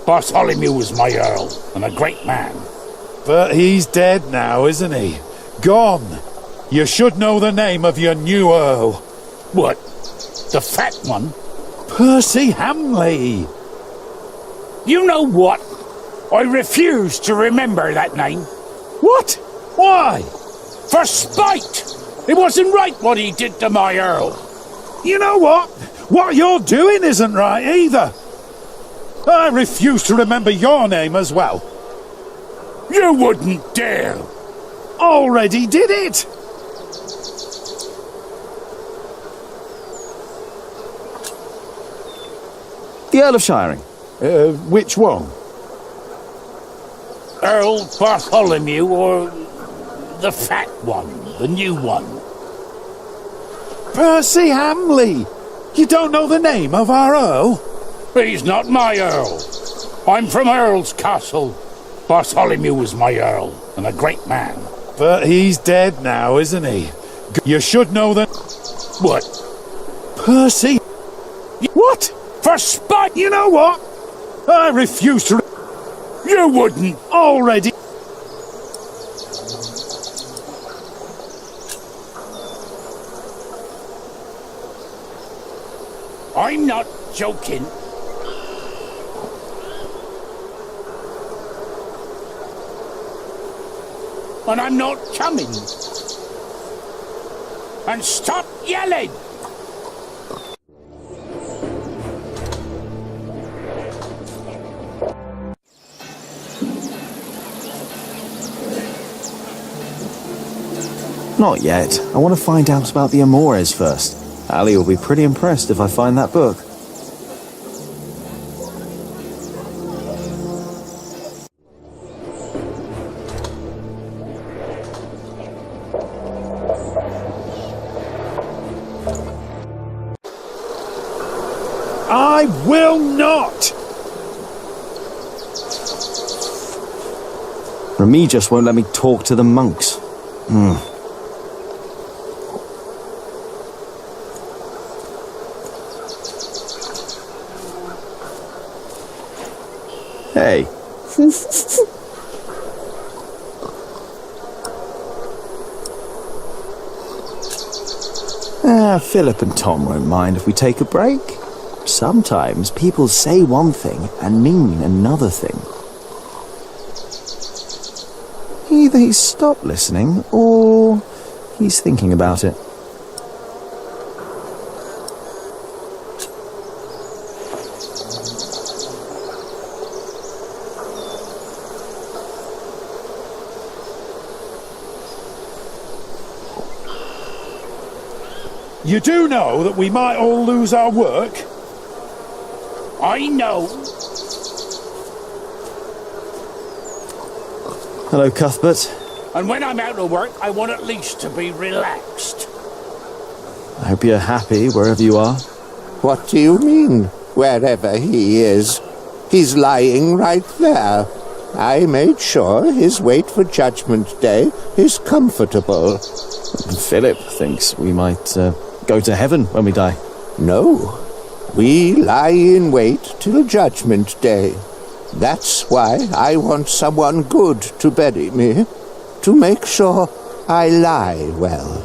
Bartholomew was my Earl, and a great man. But he's dead now, isn't he? Gone. You should know the name of your new Earl. What? The fat one? Percy Hamley. You know what? I refuse to remember that name. What? Why? For spite! It wasn't right what he did to my Earl. You know what? What you're doing isn't right either. I refuse to remember your name as well. You wouldn't dare. Already did it. The Earl of Shiring. Which one? Earl Bartholomew or the fat one, the new one? Percy Hamley. You don't know the name of our Earl? He's not my Earl. I'm from Earl's Castle. Bartholomew was my Earl, and a great man. But he's dead now, isn't he? You should know that... What? Percy... What? For spite! You know what? I refuse to... You wouldn't! Already... I'm not joking. And I'm not coming. And stop yelling! Not yet. I want to find out about the Amores first. Ali will be pretty impressed if I find that book. I will not! Remy just won't let me talk to the monks. Hey. Philip and Tom won't mind if we take a break. Sometimes people say one thing and mean another thing. Either he's stopped listening, or he's thinking about it. You do know that we might all lose our work? I know. Hello, Cuthbert. And when I'm out of work, I want at least to be relaxed. I hope you're happy wherever you are. What do you mean, wherever he is? He's lying right there. I made sure his wait for Judgment Day is comfortable. Philip thinks we might go to heaven when we die. No. We lie in wait till Judgment Day. That's why I want someone good to bury me, to make sure I lie well.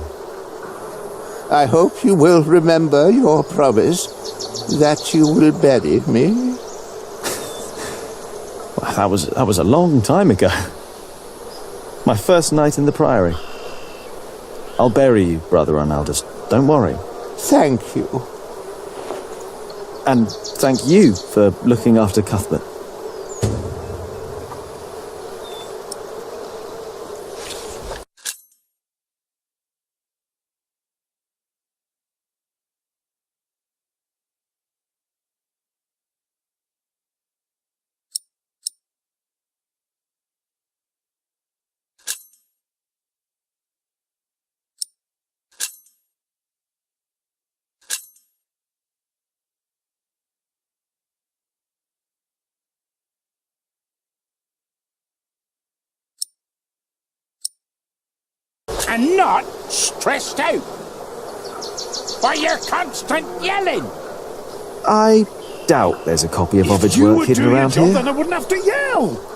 I hope you will remember your promise that you will bury me. Well, that was a long time ago. My first night in the Priory. I'll bury you, Brother Arnaldus. Don't worry. Thank you. And thank you for looking after Cuthbert. And not stressed out by your constant yelling. I doubt there's a copy of Ovid's work hidden around here. Then I wouldn't have to yell.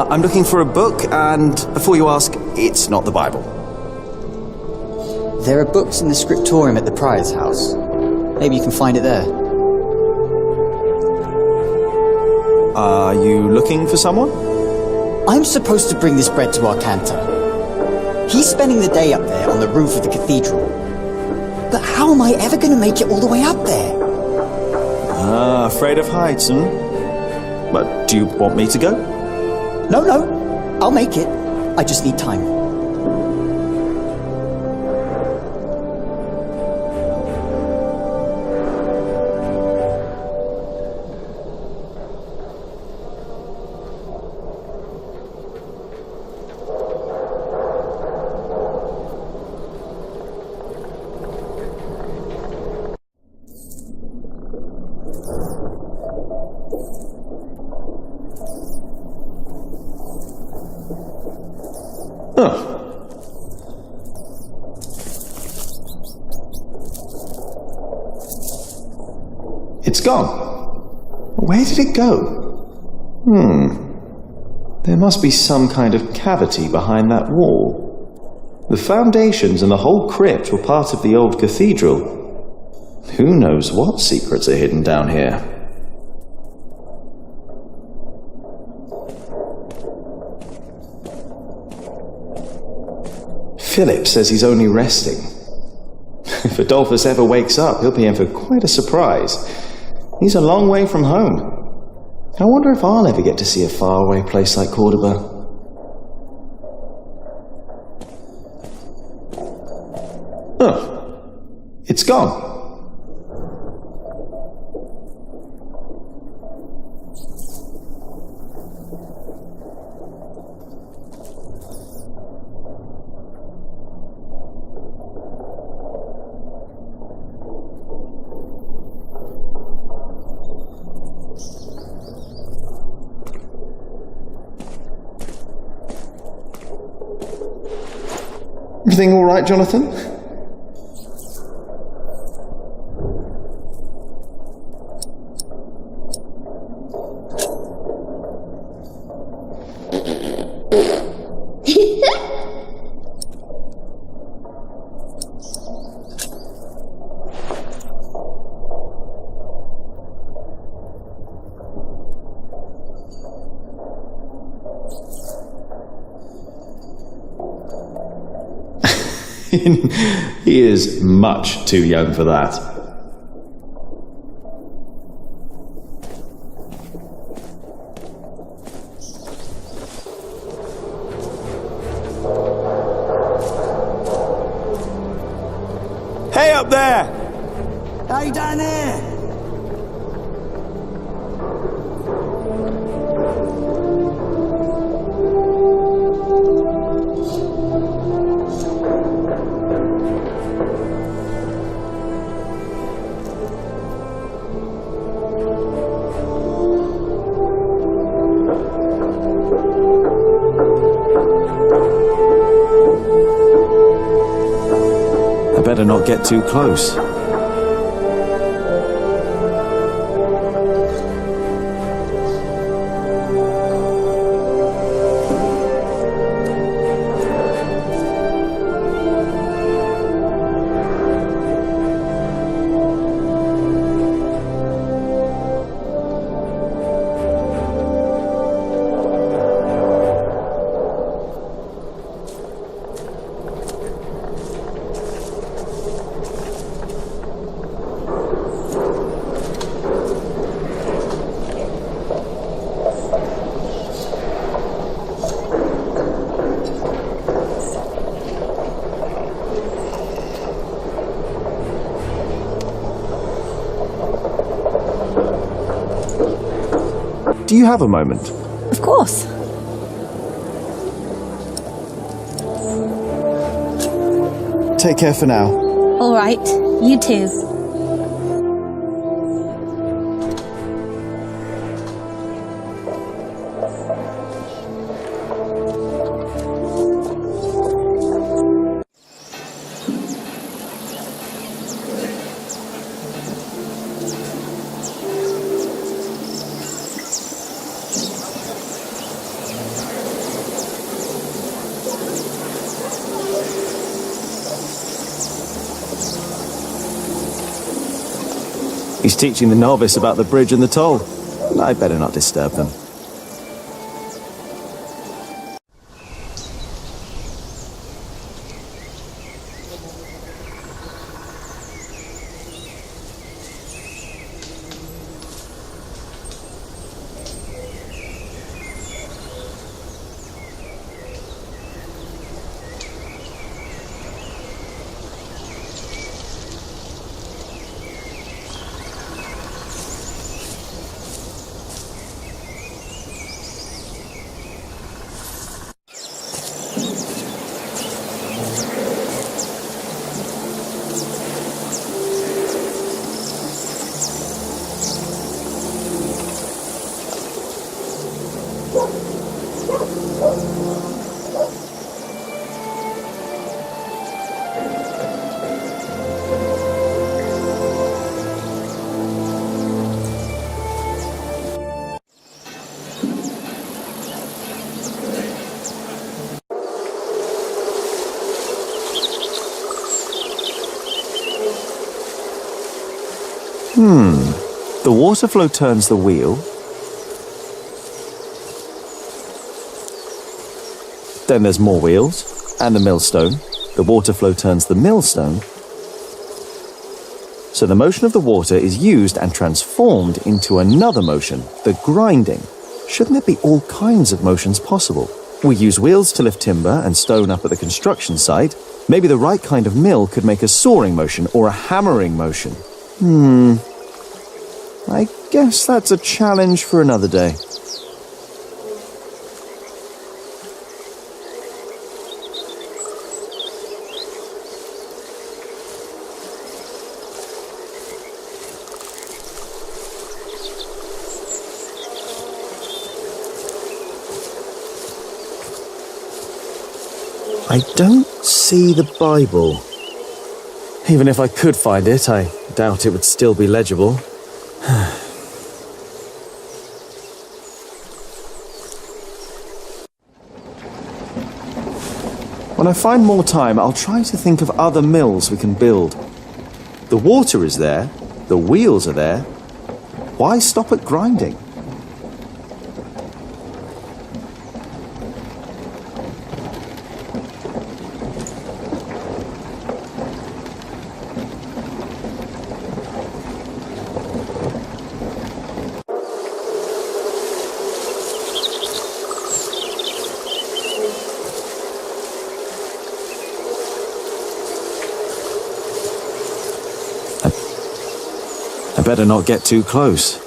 I'm looking for a book, and before you ask, it's not the Bible. There are books in the scriptorium at the Prior's house. Maybe you can find it there. Are you looking for someone? I'm supposed to bring this bread to our cantor. He's spending the day up there on the roof of the cathedral. But how am I ever going to make it all the way up there? Ah, afraid of heights, hmm? But do you want me to go? No, I'll make it. I just need time. It's gone. Where did it go? There must be some kind of cavity behind that wall. The foundations and the whole crypt were part of the old cathedral. Who knows what secrets are hidden down here? Philip says he's only resting. If Adolphus ever wakes up, he'll be in for quite a surprise. He's a long way from home. I wonder if I'll ever get to see a faraway place like Cordoba. It's gone. Everything all right, Jonathan? He is much too young for that. Hey up there! Hey down there! Better not get too close. Do you have a moment? Of course. Take care for now. All right, you too. He's teaching the novice about the bridge and the toll. I better not disturb them. The water flow turns the wheel. Then there's more wheels, and the millstone. The water flow turns the millstone. So the motion of the water is used and transformed into another motion, the grinding. Shouldn't there be all kinds of motions possible? We use wheels to lift timber and stone up at the construction site. Maybe the right kind of mill could make a sawing motion or a hammering motion. I guess that's a challenge for another day. I don't see the Bible. Even if I could find it, I doubt it would still be legible. When I find more time, I'll try to think of other mills we can build. The water is there, the wheels are there. Why stop at grinding? I better not get too close.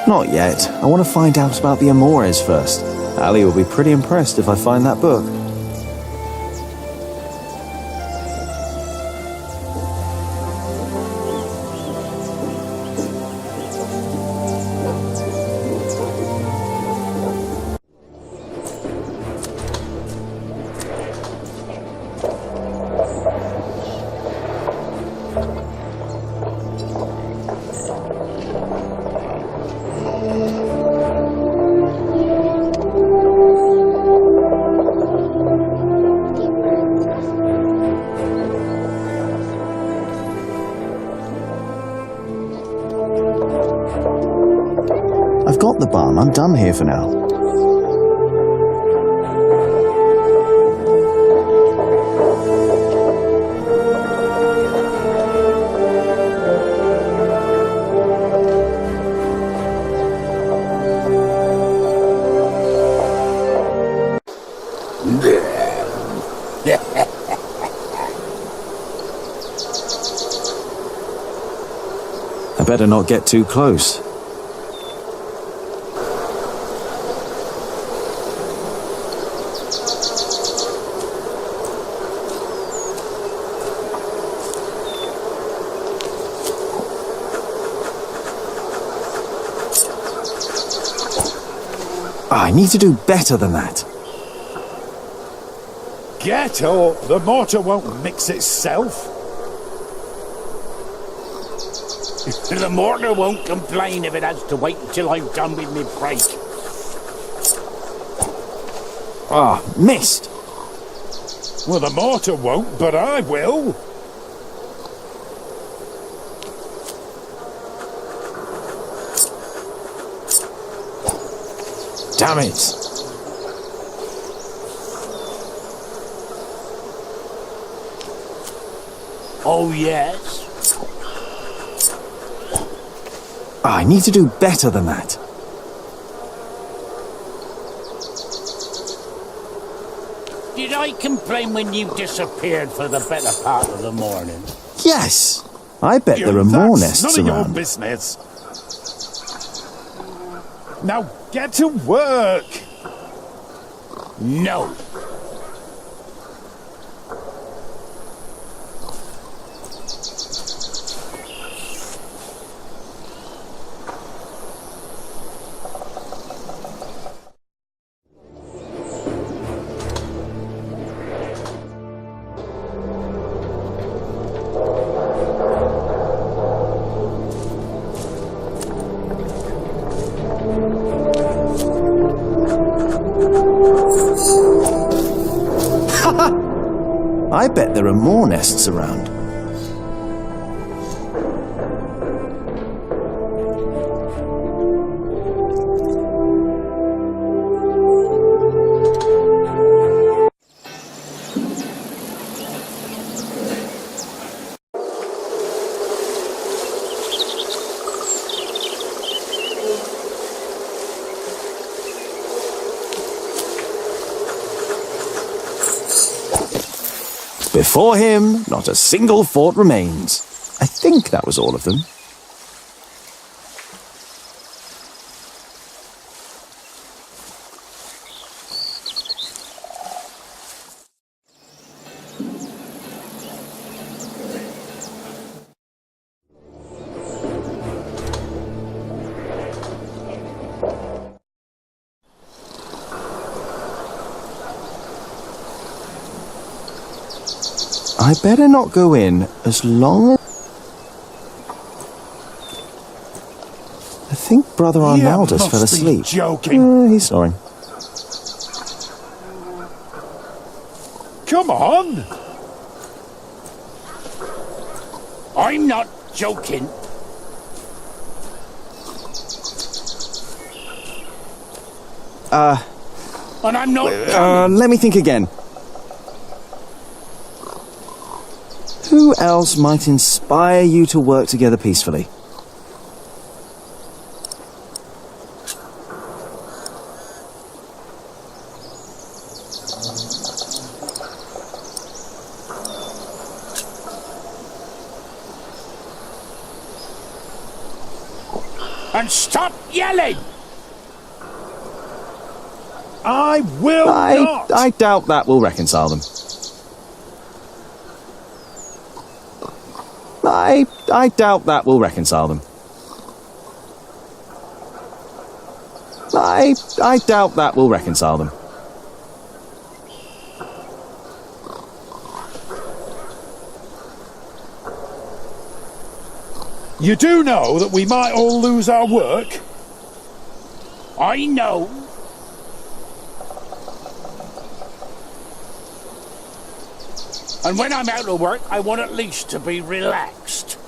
Not yet. I want to find out about the Amores first. Ali will be pretty impressed if I find that book. I've got the barn. I'm done here for now. I better not get too close. I need to do better than that. Get up! The mortar won't mix itself. The mortar won't complain if it has to wait until I'm done with my break. Ah, missed! Well, the mortar won't, but I will. Damn it! Oh, yes? I need to do better than that. Did I complain when you disappeared for the better part of the morning? Yes! I bet there are more nests That's none of around. your business. Now get to work! No. I bet there are more nests around. Before him, not a single fort remains. I think that was all of them. I better not go in as long as... I think Brother Arnaldus fell asleep. Joking. He's snoring. Come on! I'm not joking. And I'm not... let me think again. Who else might inspire you to work together peacefully? And stop yelling! I will not! I doubt that will reconcile them. I doubt that will reconcile them. I doubt that will reconcile them. You do know that we might all lose our work? I know. And when I'm out of work, I want at least to be relaxed.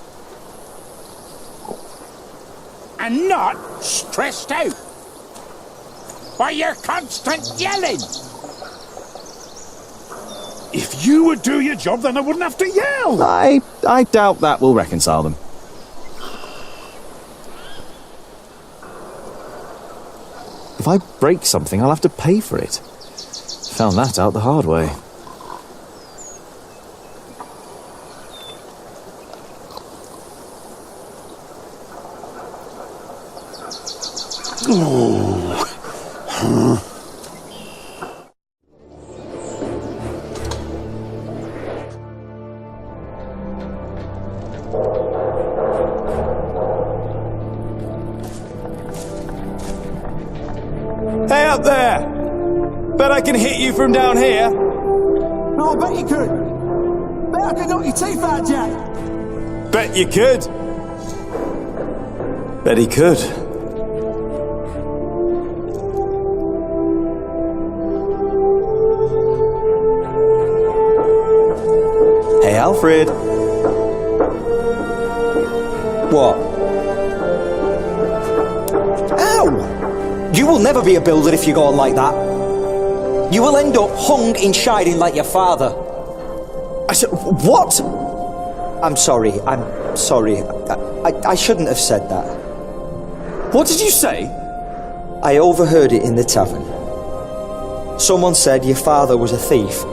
And not stressed out by your constant yelling. If you would do your job, then I wouldn't have to yell. I doubt that will reconcile them. If I break something, I'll have to pay for it. Found that out the hard way. Hey up there! Bet I can hit you from down here. No, I bet you could. Bet I could knock your teeth out, Jack. Bet you could. Bet he could. Hey, Alfred. What? Ow! You will never be a builder if you go on like that. You will end up hung in shining like your father. I said, what? I'm sorry. I shouldn't have said that. What did you say? I overheard it in the tavern. Someone said your father was a thief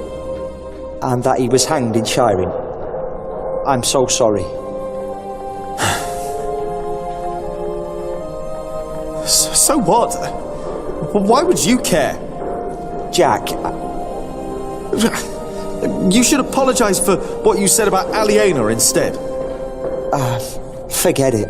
and that he was hanged in Shiring. I'm so sorry. So what? Why would you care? Jack, you should apologize for what you said about Aliena instead. Forget it.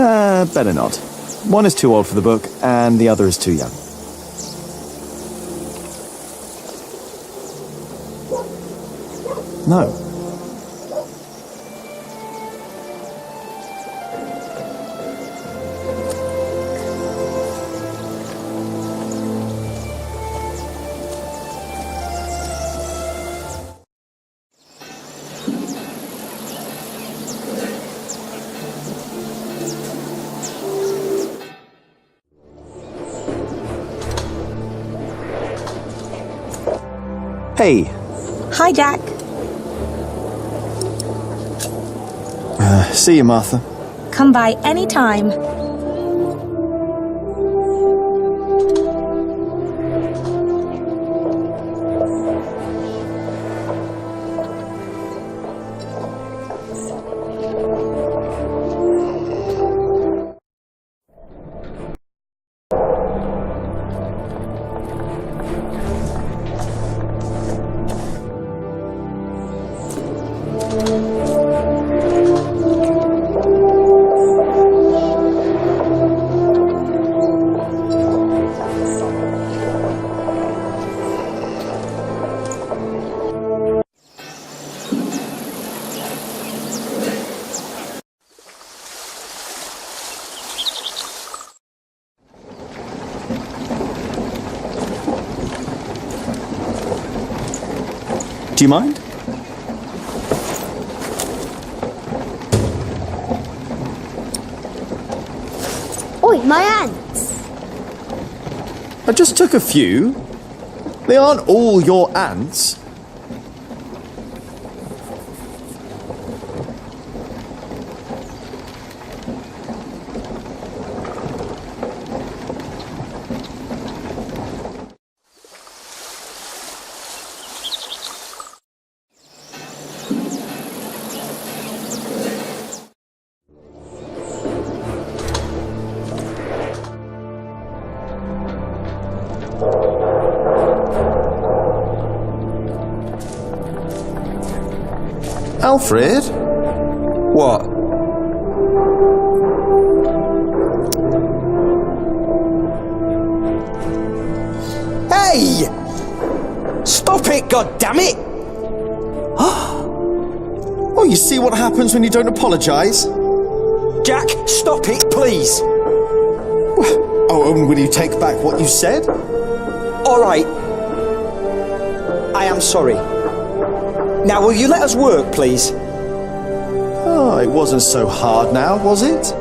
Better not. One is too old for the book, and the other is too young. No. Hey. Hi, Jack. See you, Martha. Come by any time. Do you mind? Oi, my ants! I just took a few. They aren't all your ants. Alfred? What? Hey! Stop it, goddammit! Oh, you see what happens when you don't apologise? Jack, stop it, please! Oh, and will you take back what you said? Alright. I am sorry. Now, will you let us work, please? Oh, it wasn't so hard now, was it?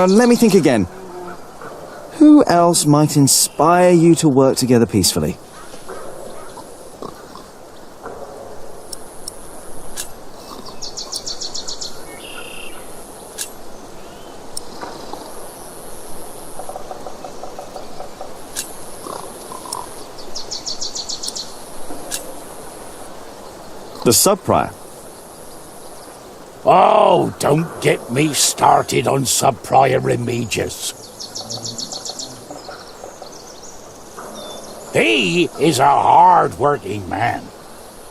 Let me think again. Who else might inspire you to work together peacefully? The sub-prior. Oh, don't get me started on Sub-Prior Remigius. He is a hard-working man.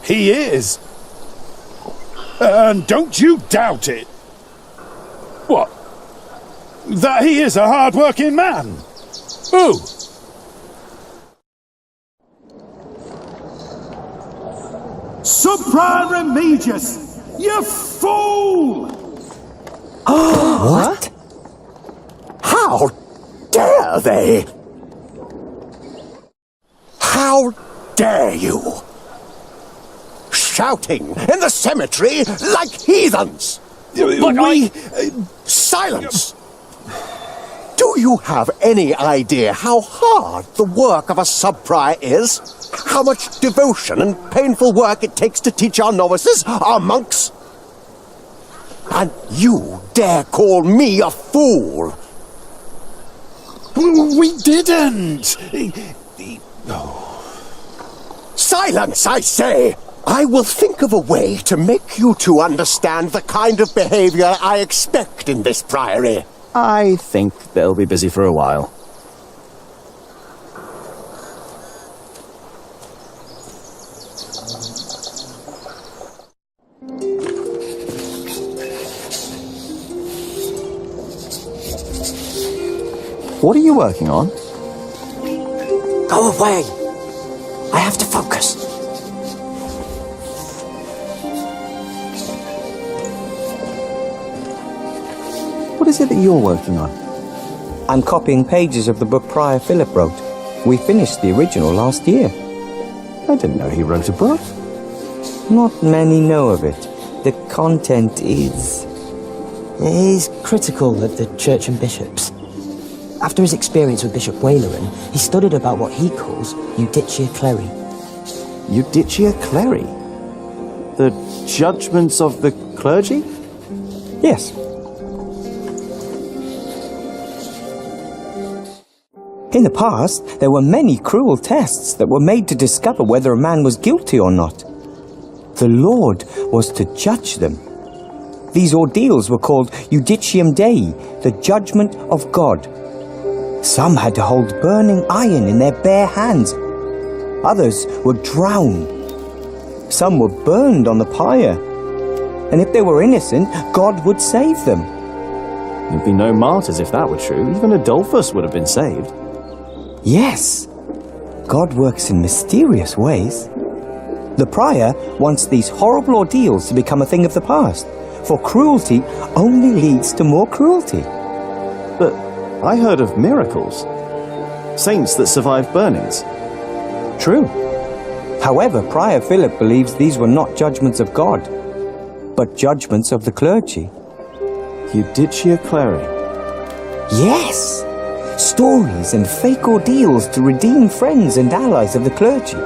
He is. And don't you doubt it. What? That he is a hard-working man. Who? Sub-Prior Remigius! You fool! What? How dare they? How dare you? Shouting in the cemetery like heathens! Silence! Do you have any idea how hard the work of a sub-prior is? how much devotion and painful work it takes to teach our novices, our monks? And you dare call me a fool? We didn't! Silence, I say! I will think of a way to make you two understand the kind of behavior I expect in this priory. I think they'll be busy for a while. What are you working on? Go away. I have to focus. What is it that you're working on? I'm copying pages of the book Prior Philip wrote. We finished the original last year. I didn't know he wrote a book. Not many know of it. The content is critical of the church and bishops. After his experience with Bishop Waleran, he studied about what he calls Judicia Cleri. Judicia Cleri? The judgments of the clergy? Yes. In the past, there were many cruel tests that were made to discover whether a man was guilty or not. The Lord was to judge them. These ordeals were called Judicium Dei, the judgment of God. Some had to hold burning iron in their bare hands. Others were drowned. Some were burned on the pyre. And if they were innocent, God would save them. There'd be no martyrs if that were true. Even Adolphus would have been saved. Yes. God works in mysterious ways. The prior wants these horrible ordeals to become a thing of the past, for cruelty only leads to more cruelty. But I heard of miracles. Saints that survived burnings. True. However, Prior Philip believes these were not judgments of God, but judgments of the clergy. Judicia Cleri. Yes! Stories and fake ordeals to redeem friends and allies of the clergy.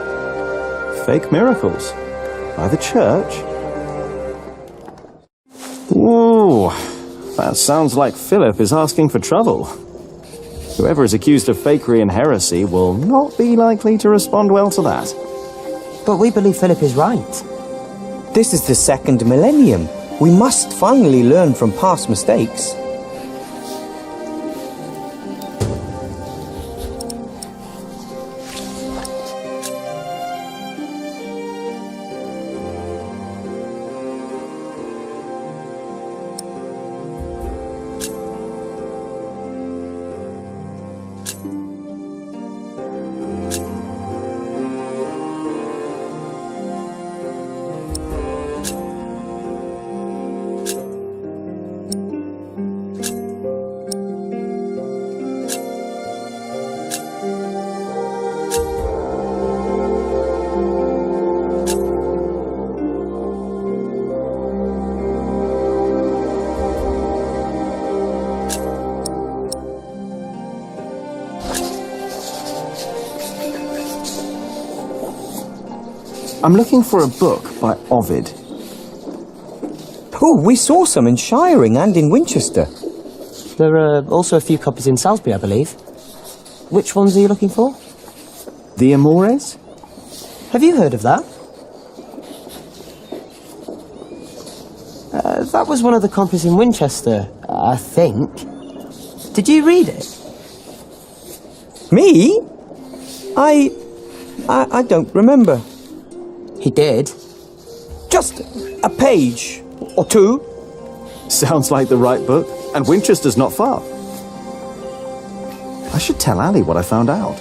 Fake miracles? By the church? Ooh, that sounds like Philip is asking for trouble. Whoever is accused of fakery and heresy will not be likely to respond well to that. But we believe Philip is right. This is the second millennium. We must finally learn from past mistakes. I'm looking for a book by Ovid. Oh, we saw some in Shiring and in Winchester. There are also a few copies in Salisbury, I believe. Which ones are you looking for? The Amores? Have you heard of that? That was one of the copies in Winchester, I think. Did you read it? Me? I don't remember. He did. Just a page or two. Sounds like the right book, and Winchester's not far. I should tell Ali what I found out.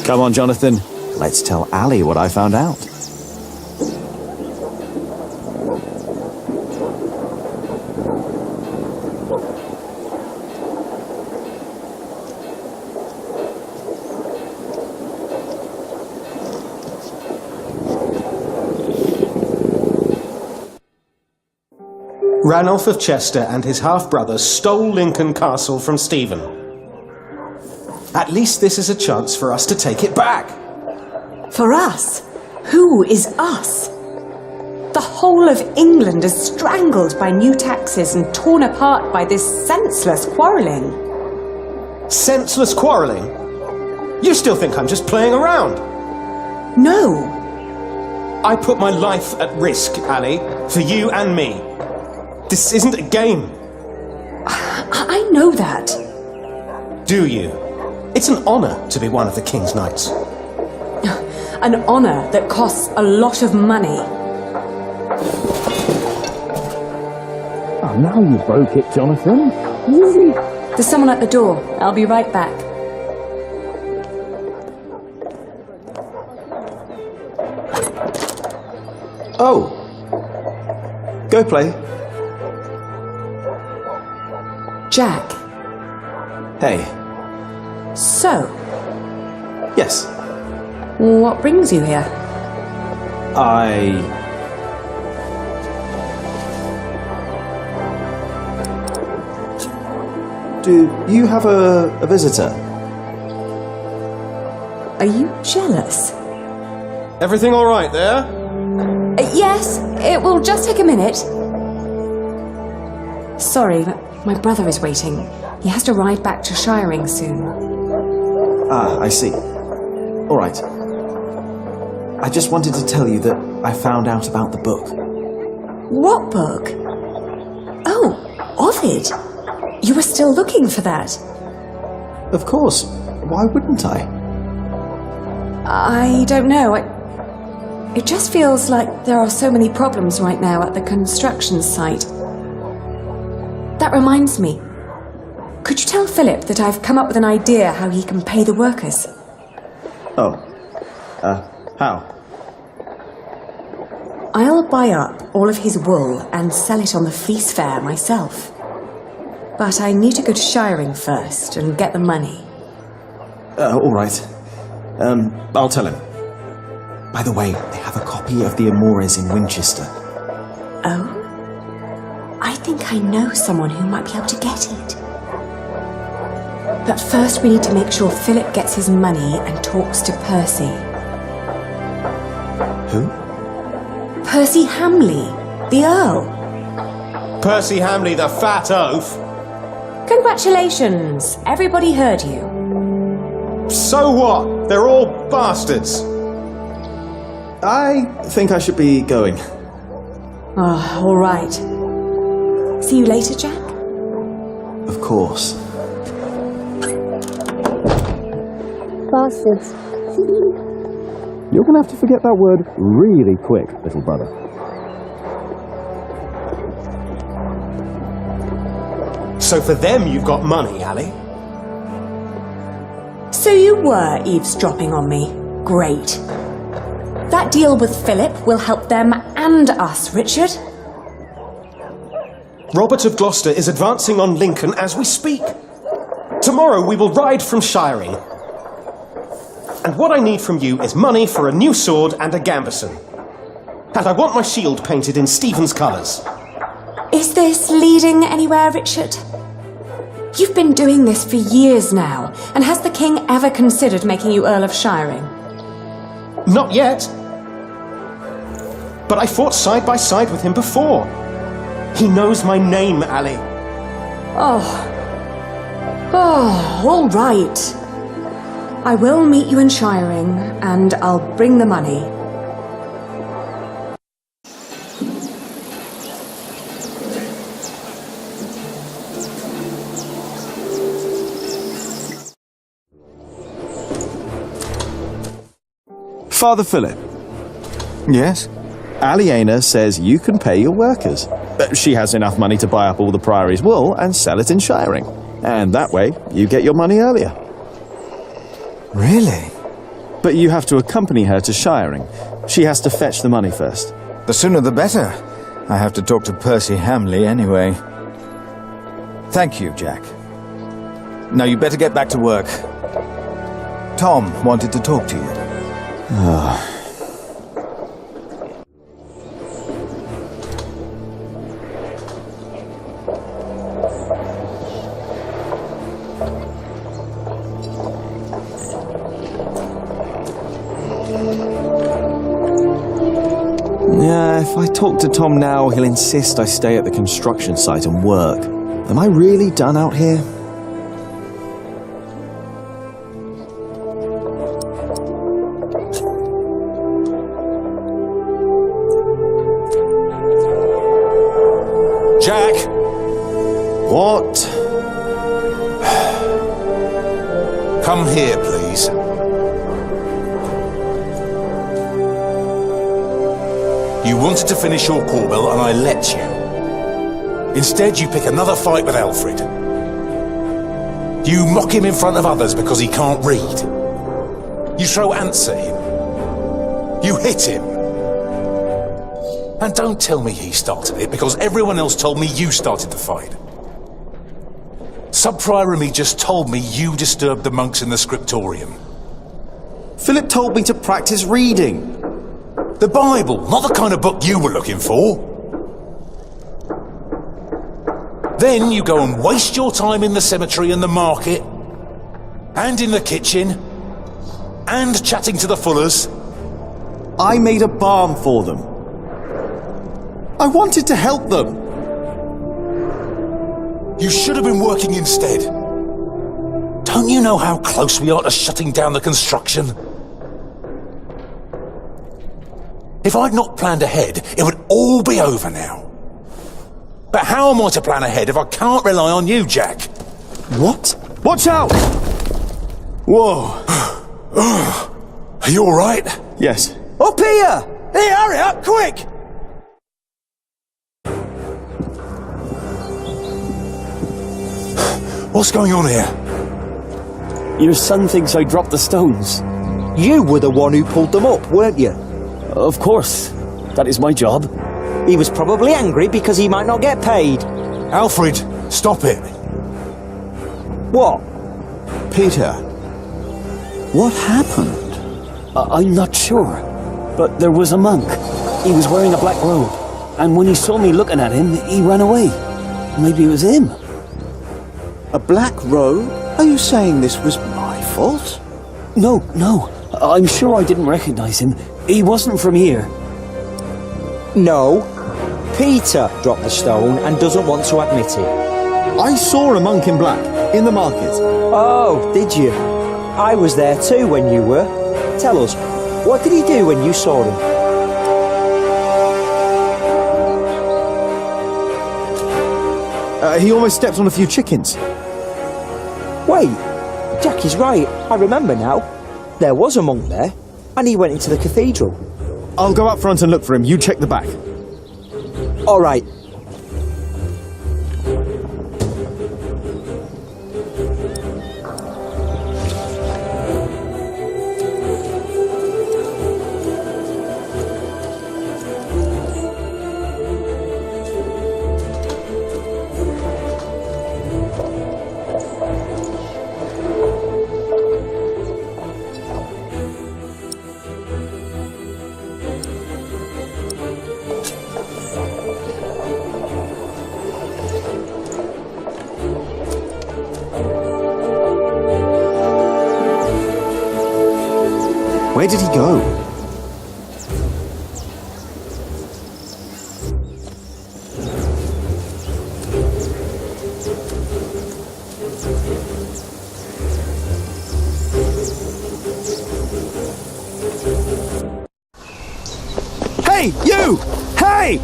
Come on, Jonathan. Let's tell Ali what I found out. Ranulph of Chester and his half-brother stole Lincoln Castle from Stephen. At least this is a chance for us to take it back. For us? Who is us? The whole of England is strangled by new taxes and torn apart by this senseless quarrelling. Senseless quarrelling? You still think I'm just playing around? No. I put my life at risk, Ali, for you and me. This isn't a game. I know that. Do you? It's an honour to be one of the King's Knights. An honour that costs a lot of money. Oh, now you broke it, Jonathan. Easy. There's someone at the door. I'll be right back. Oh. Go play. Jack. Hey. So, Yes. what brings you here? Do you have a visitor? Are you jealous? Everything all right there? Yes, it will just take a minute. Sorry, but my brother is waiting. He has to ride back to Shiring soon. Ah, I see. All right. I just wanted to tell you that I found out about the book. What book? Oh, Ovid. You were still looking for that. Of course. Why wouldn't I? I don't know. It just feels like there are so many problems right now at the construction site. That reminds me. Could you tell Philip that I've come up with an idea how he can pay the workers? Oh. How? I'll buy up all of his wool and sell it on the fleece fair myself. But I need to go to Shiring first and get the money. All right. I'll tell him. By the way, they have a copy of the Amores in Winchester. Oh? I think I know someone who might be able to get it. But first we need to make sure Philip gets his money and talks to Percy. Who? Percy Hamley, the Earl. Percy Hamley, the fat oaf. Congratulations! Everybody heard you. So what? They're all bastards. I think I should be going. Oh, all right. See you later, Jack? Of course. Bastards. You're going to have to forget that word really quick, little brother. So for them you've got money, Ali? So you were eavesdropping on me. Great. That deal with Philip will help them and us, Richard. Robert of Gloucester is advancing on Lincoln as we speak. Tomorrow we will ride from Shiring. And what I need from you is money for a new sword and a gambeson. And I want my shield painted in Stephen's colours. Is this leading anywhere, Richard? You've been doing this for years now, and has the king ever considered making you Earl of Shiring? Not yet. But I fought side by side with him before. He knows my name, Ali. Oh, all right. I will meet you in Shiring, and I'll bring the money. Father Philip. Yes? Aliena says you can pay your workers. She has enough money to buy up all the Priory's wool and sell it in Shiring. And that way, you get your money earlier. Really? But you have to accompany her to Shiring. She has to fetch the money first. The sooner the better. I have to talk to Percy Hamley anyway. Thank you, Jack. Now you better get back to work. Tom wanted to talk to you. If I talk to Tom now, he'll insist I stay at the construction site and work. Am I really done out here? Jack! What? Come here, please. You wanted to finish your Corbel and I let you. Instead, you pick another fight with Alfred. You mock him in front of others because he can't read. You throw ants at him. You hit him. And don't tell me he started it, because everyone else told me you started the fight. Sub-Prior and me just told me you disturbed the monks in the scriptorium. Philip told me to practice reading. The Bible, not the kind of book you were looking for. Then you go and waste your time in the cemetery and the market, and in the kitchen, and chatting to the Fullers. I made a balm for them. I wanted to help them. You should have been working instead. Don't you know how close we are to shutting down the construction? If I'd not planned ahead, it would all be over now. But how am I to plan ahead if I can't rely on you, Jack? What? Watch out! Whoa. Are you alright? Yes. Up here! Hey, hurry up, quick! What's going on here? Your son thinks I dropped the stones. You were the one who pulled them up, weren't you? Of course. That is my job. He was probably angry because he might not get paid. Alfred, stop it. What? Peter, what happened? I'm not sure. But there was a monk. He was wearing a black robe. And when he saw me looking at him, he ran away. Maybe it was him. A black robe? Are you saying this was my fault? No. I'm sure I didn't recognize him. He wasn't from here. No. Peter dropped the stone and doesn't want to admit it. I saw a monk in black, in the market. Oh, did you? I was there too when you were. Tell us, what did he do when you saw him? He almost stepped on a few chickens. Wait, Jack is right. I remember now. There was a monk there, and he went into the cathedral. I'll go up front and look for him. You check the back. All right. Where did he go? Hey, you! Hey!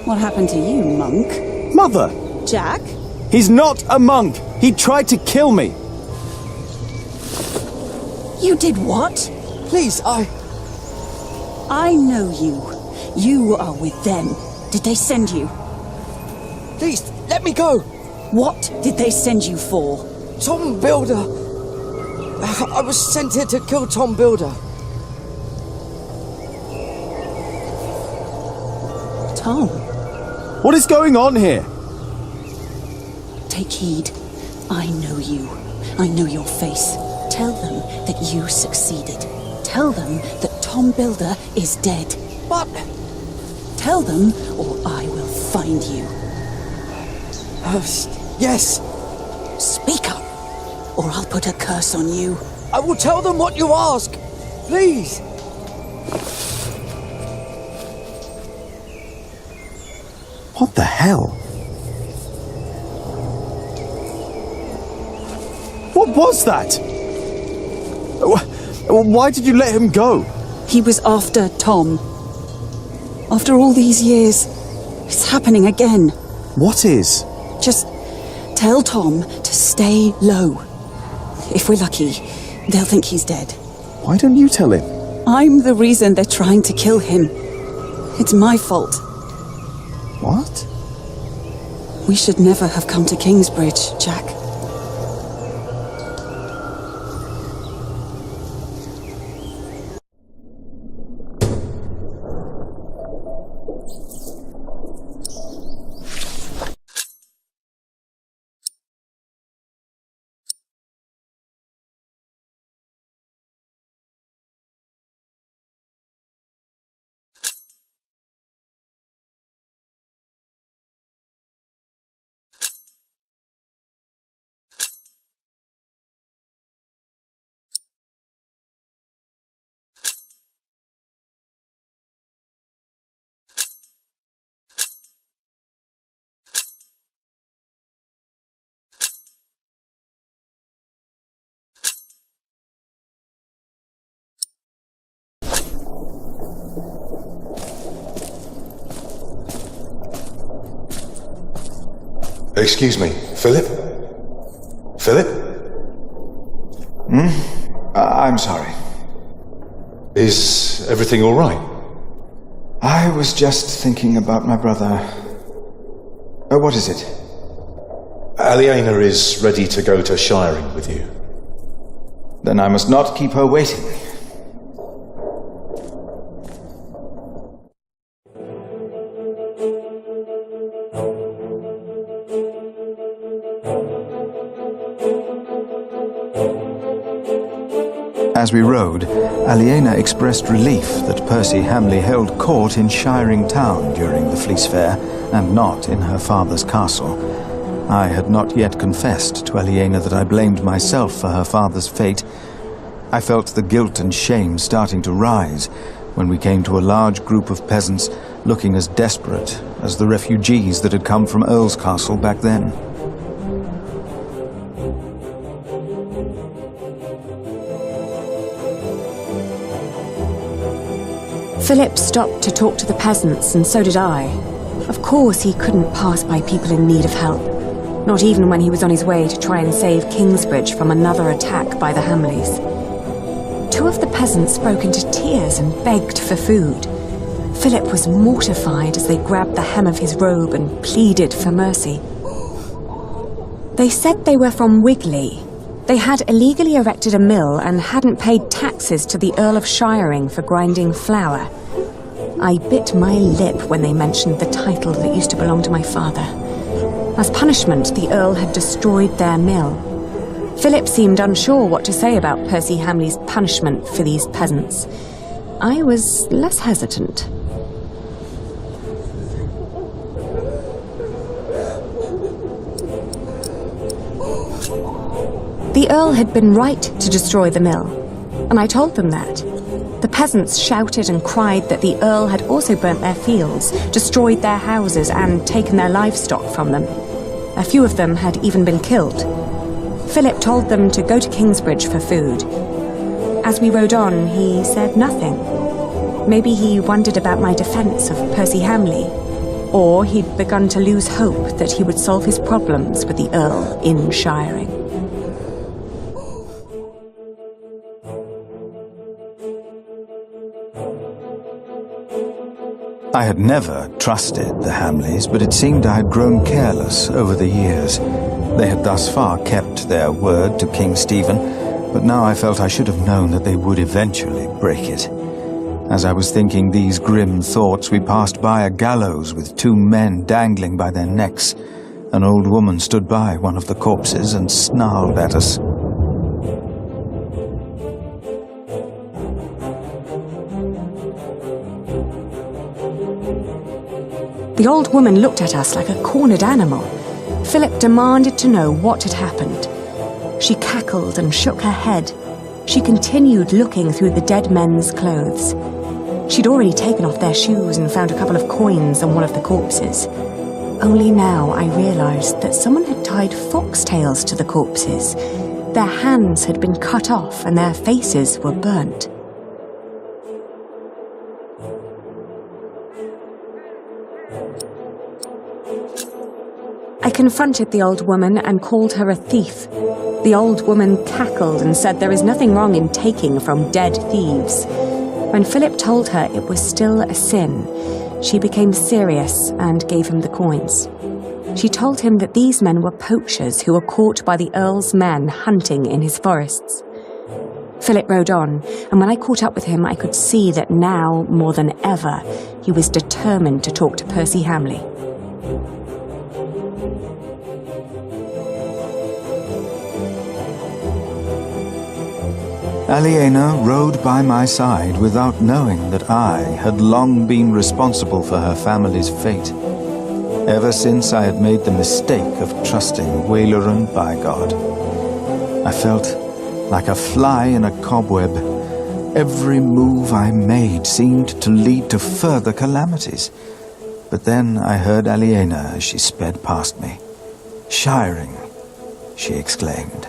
What happened to you, monk? Mother! Jack? He's not a monk! He tried to kill me! You did what? Please, I know you. You are with them. Did they send you? Please, let me go! What did they send you for? Tom Builder! I was sent here to kill Tom Builder. Tom? What is going on here? Take heed. I know you. I know your face. Tell them that you succeeded. Tell them that Tom Builder is dead. What? Tell them, or I will find you. Yes. Speak up, or I'll put a curse on you. I will tell them what you ask. Please. What the hell? What was that? Why did you let him go? He was after Tom. After all these years, it's happening again. What is? Just tell Tom to stay low. If we're lucky, they'll think he's dead. Why don't you tell him? I'm the reason they're trying to kill him. It's my fault. What? We should never have come to Kingsbridge, Jack. Excuse me, Philip? Philip? I'm sorry. Is everything all right? I was just thinking about my brother. What is it? Aliena is ready to go to Shiring with you. Then I must not keep her waiting. As we rode, Aliena expressed relief that Percy Hamley held court in Shiring Town during the Fleece Fair, and not in her father's castle. I had not yet confessed to Aliena that I blamed myself for her father's fate. I felt the guilt and shame starting to rise when we came to a large group of peasants looking as desperate as the refugees that had come from Earl's Castle back then. Philip stopped to talk to the peasants, and so did I. Of course he couldn't pass by people in need of help, not even when he was on his way to try and save Kingsbridge from another attack by the Hamleys. Two of the peasants broke into tears and begged for food. Philip was mortified as they grabbed the hem of his robe and pleaded for mercy. They said they were from Wigley. They had illegally erected a mill and hadn't paid taxes to the Earl of Shiring for grinding flour. I bit my lip when they mentioned the title that used to belong to my father. As punishment, the Earl had destroyed their mill. Philip seemed unsure what to say about Percy Hamley's punishment for these peasants. I was less hesitant. The Earl had been right to destroy the mill, and I told them that. The peasants shouted and cried that the Earl had also burnt their fields, destroyed their houses, and taken their livestock from them. A few of them had even been killed. Philip told them to go to Kingsbridge for food. As we rode on, he said nothing. Maybe he wondered about my defense of Percy Hamley, or he'd begun to lose hope that he would solve his problems with the Earl in Shiring. I had never trusted the Hamleys, but it seemed I had grown careless over the years. They had thus far kept their word to King Stephen, but now I felt I should have known that they would eventually break it. As I was thinking these grim thoughts, we passed by a gallows with two men dangling by their necks. An old woman stood by one of the corpses and snarled at us. The old woman looked at us like a cornered animal. Philip demanded to know what had happened. She cackled and shook her head. She continued looking through the dead men's clothes. She'd already taken off their shoes and found a couple of coins on one of the corpses. Only now I realized that someone had tied foxtails to the corpses. Their hands had been cut off and their faces were burnt. I confronted the old woman and called her a thief. The old woman cackled and said there is nothing wrong in taking from dead thieves. When Philip told her it was still a sin, she became serious and gave him the coins. She told him that these men were poachers who were caught by the Earl's men hunting in his forests. Philip rode on, and when I caught up with him, I could see that now, more than ever, he was determined to talk to Percy Hamley. Aliena rode by my side without knowing that I had long been responsible for her family's fate. Ever since I had made the mistake of trusting Waileran by God. I felt like a fly in a cobweb. Every move I made seemed to lead to further calamities. But then I heard Aliena as she sped past me. "Shiring," she exclaimed.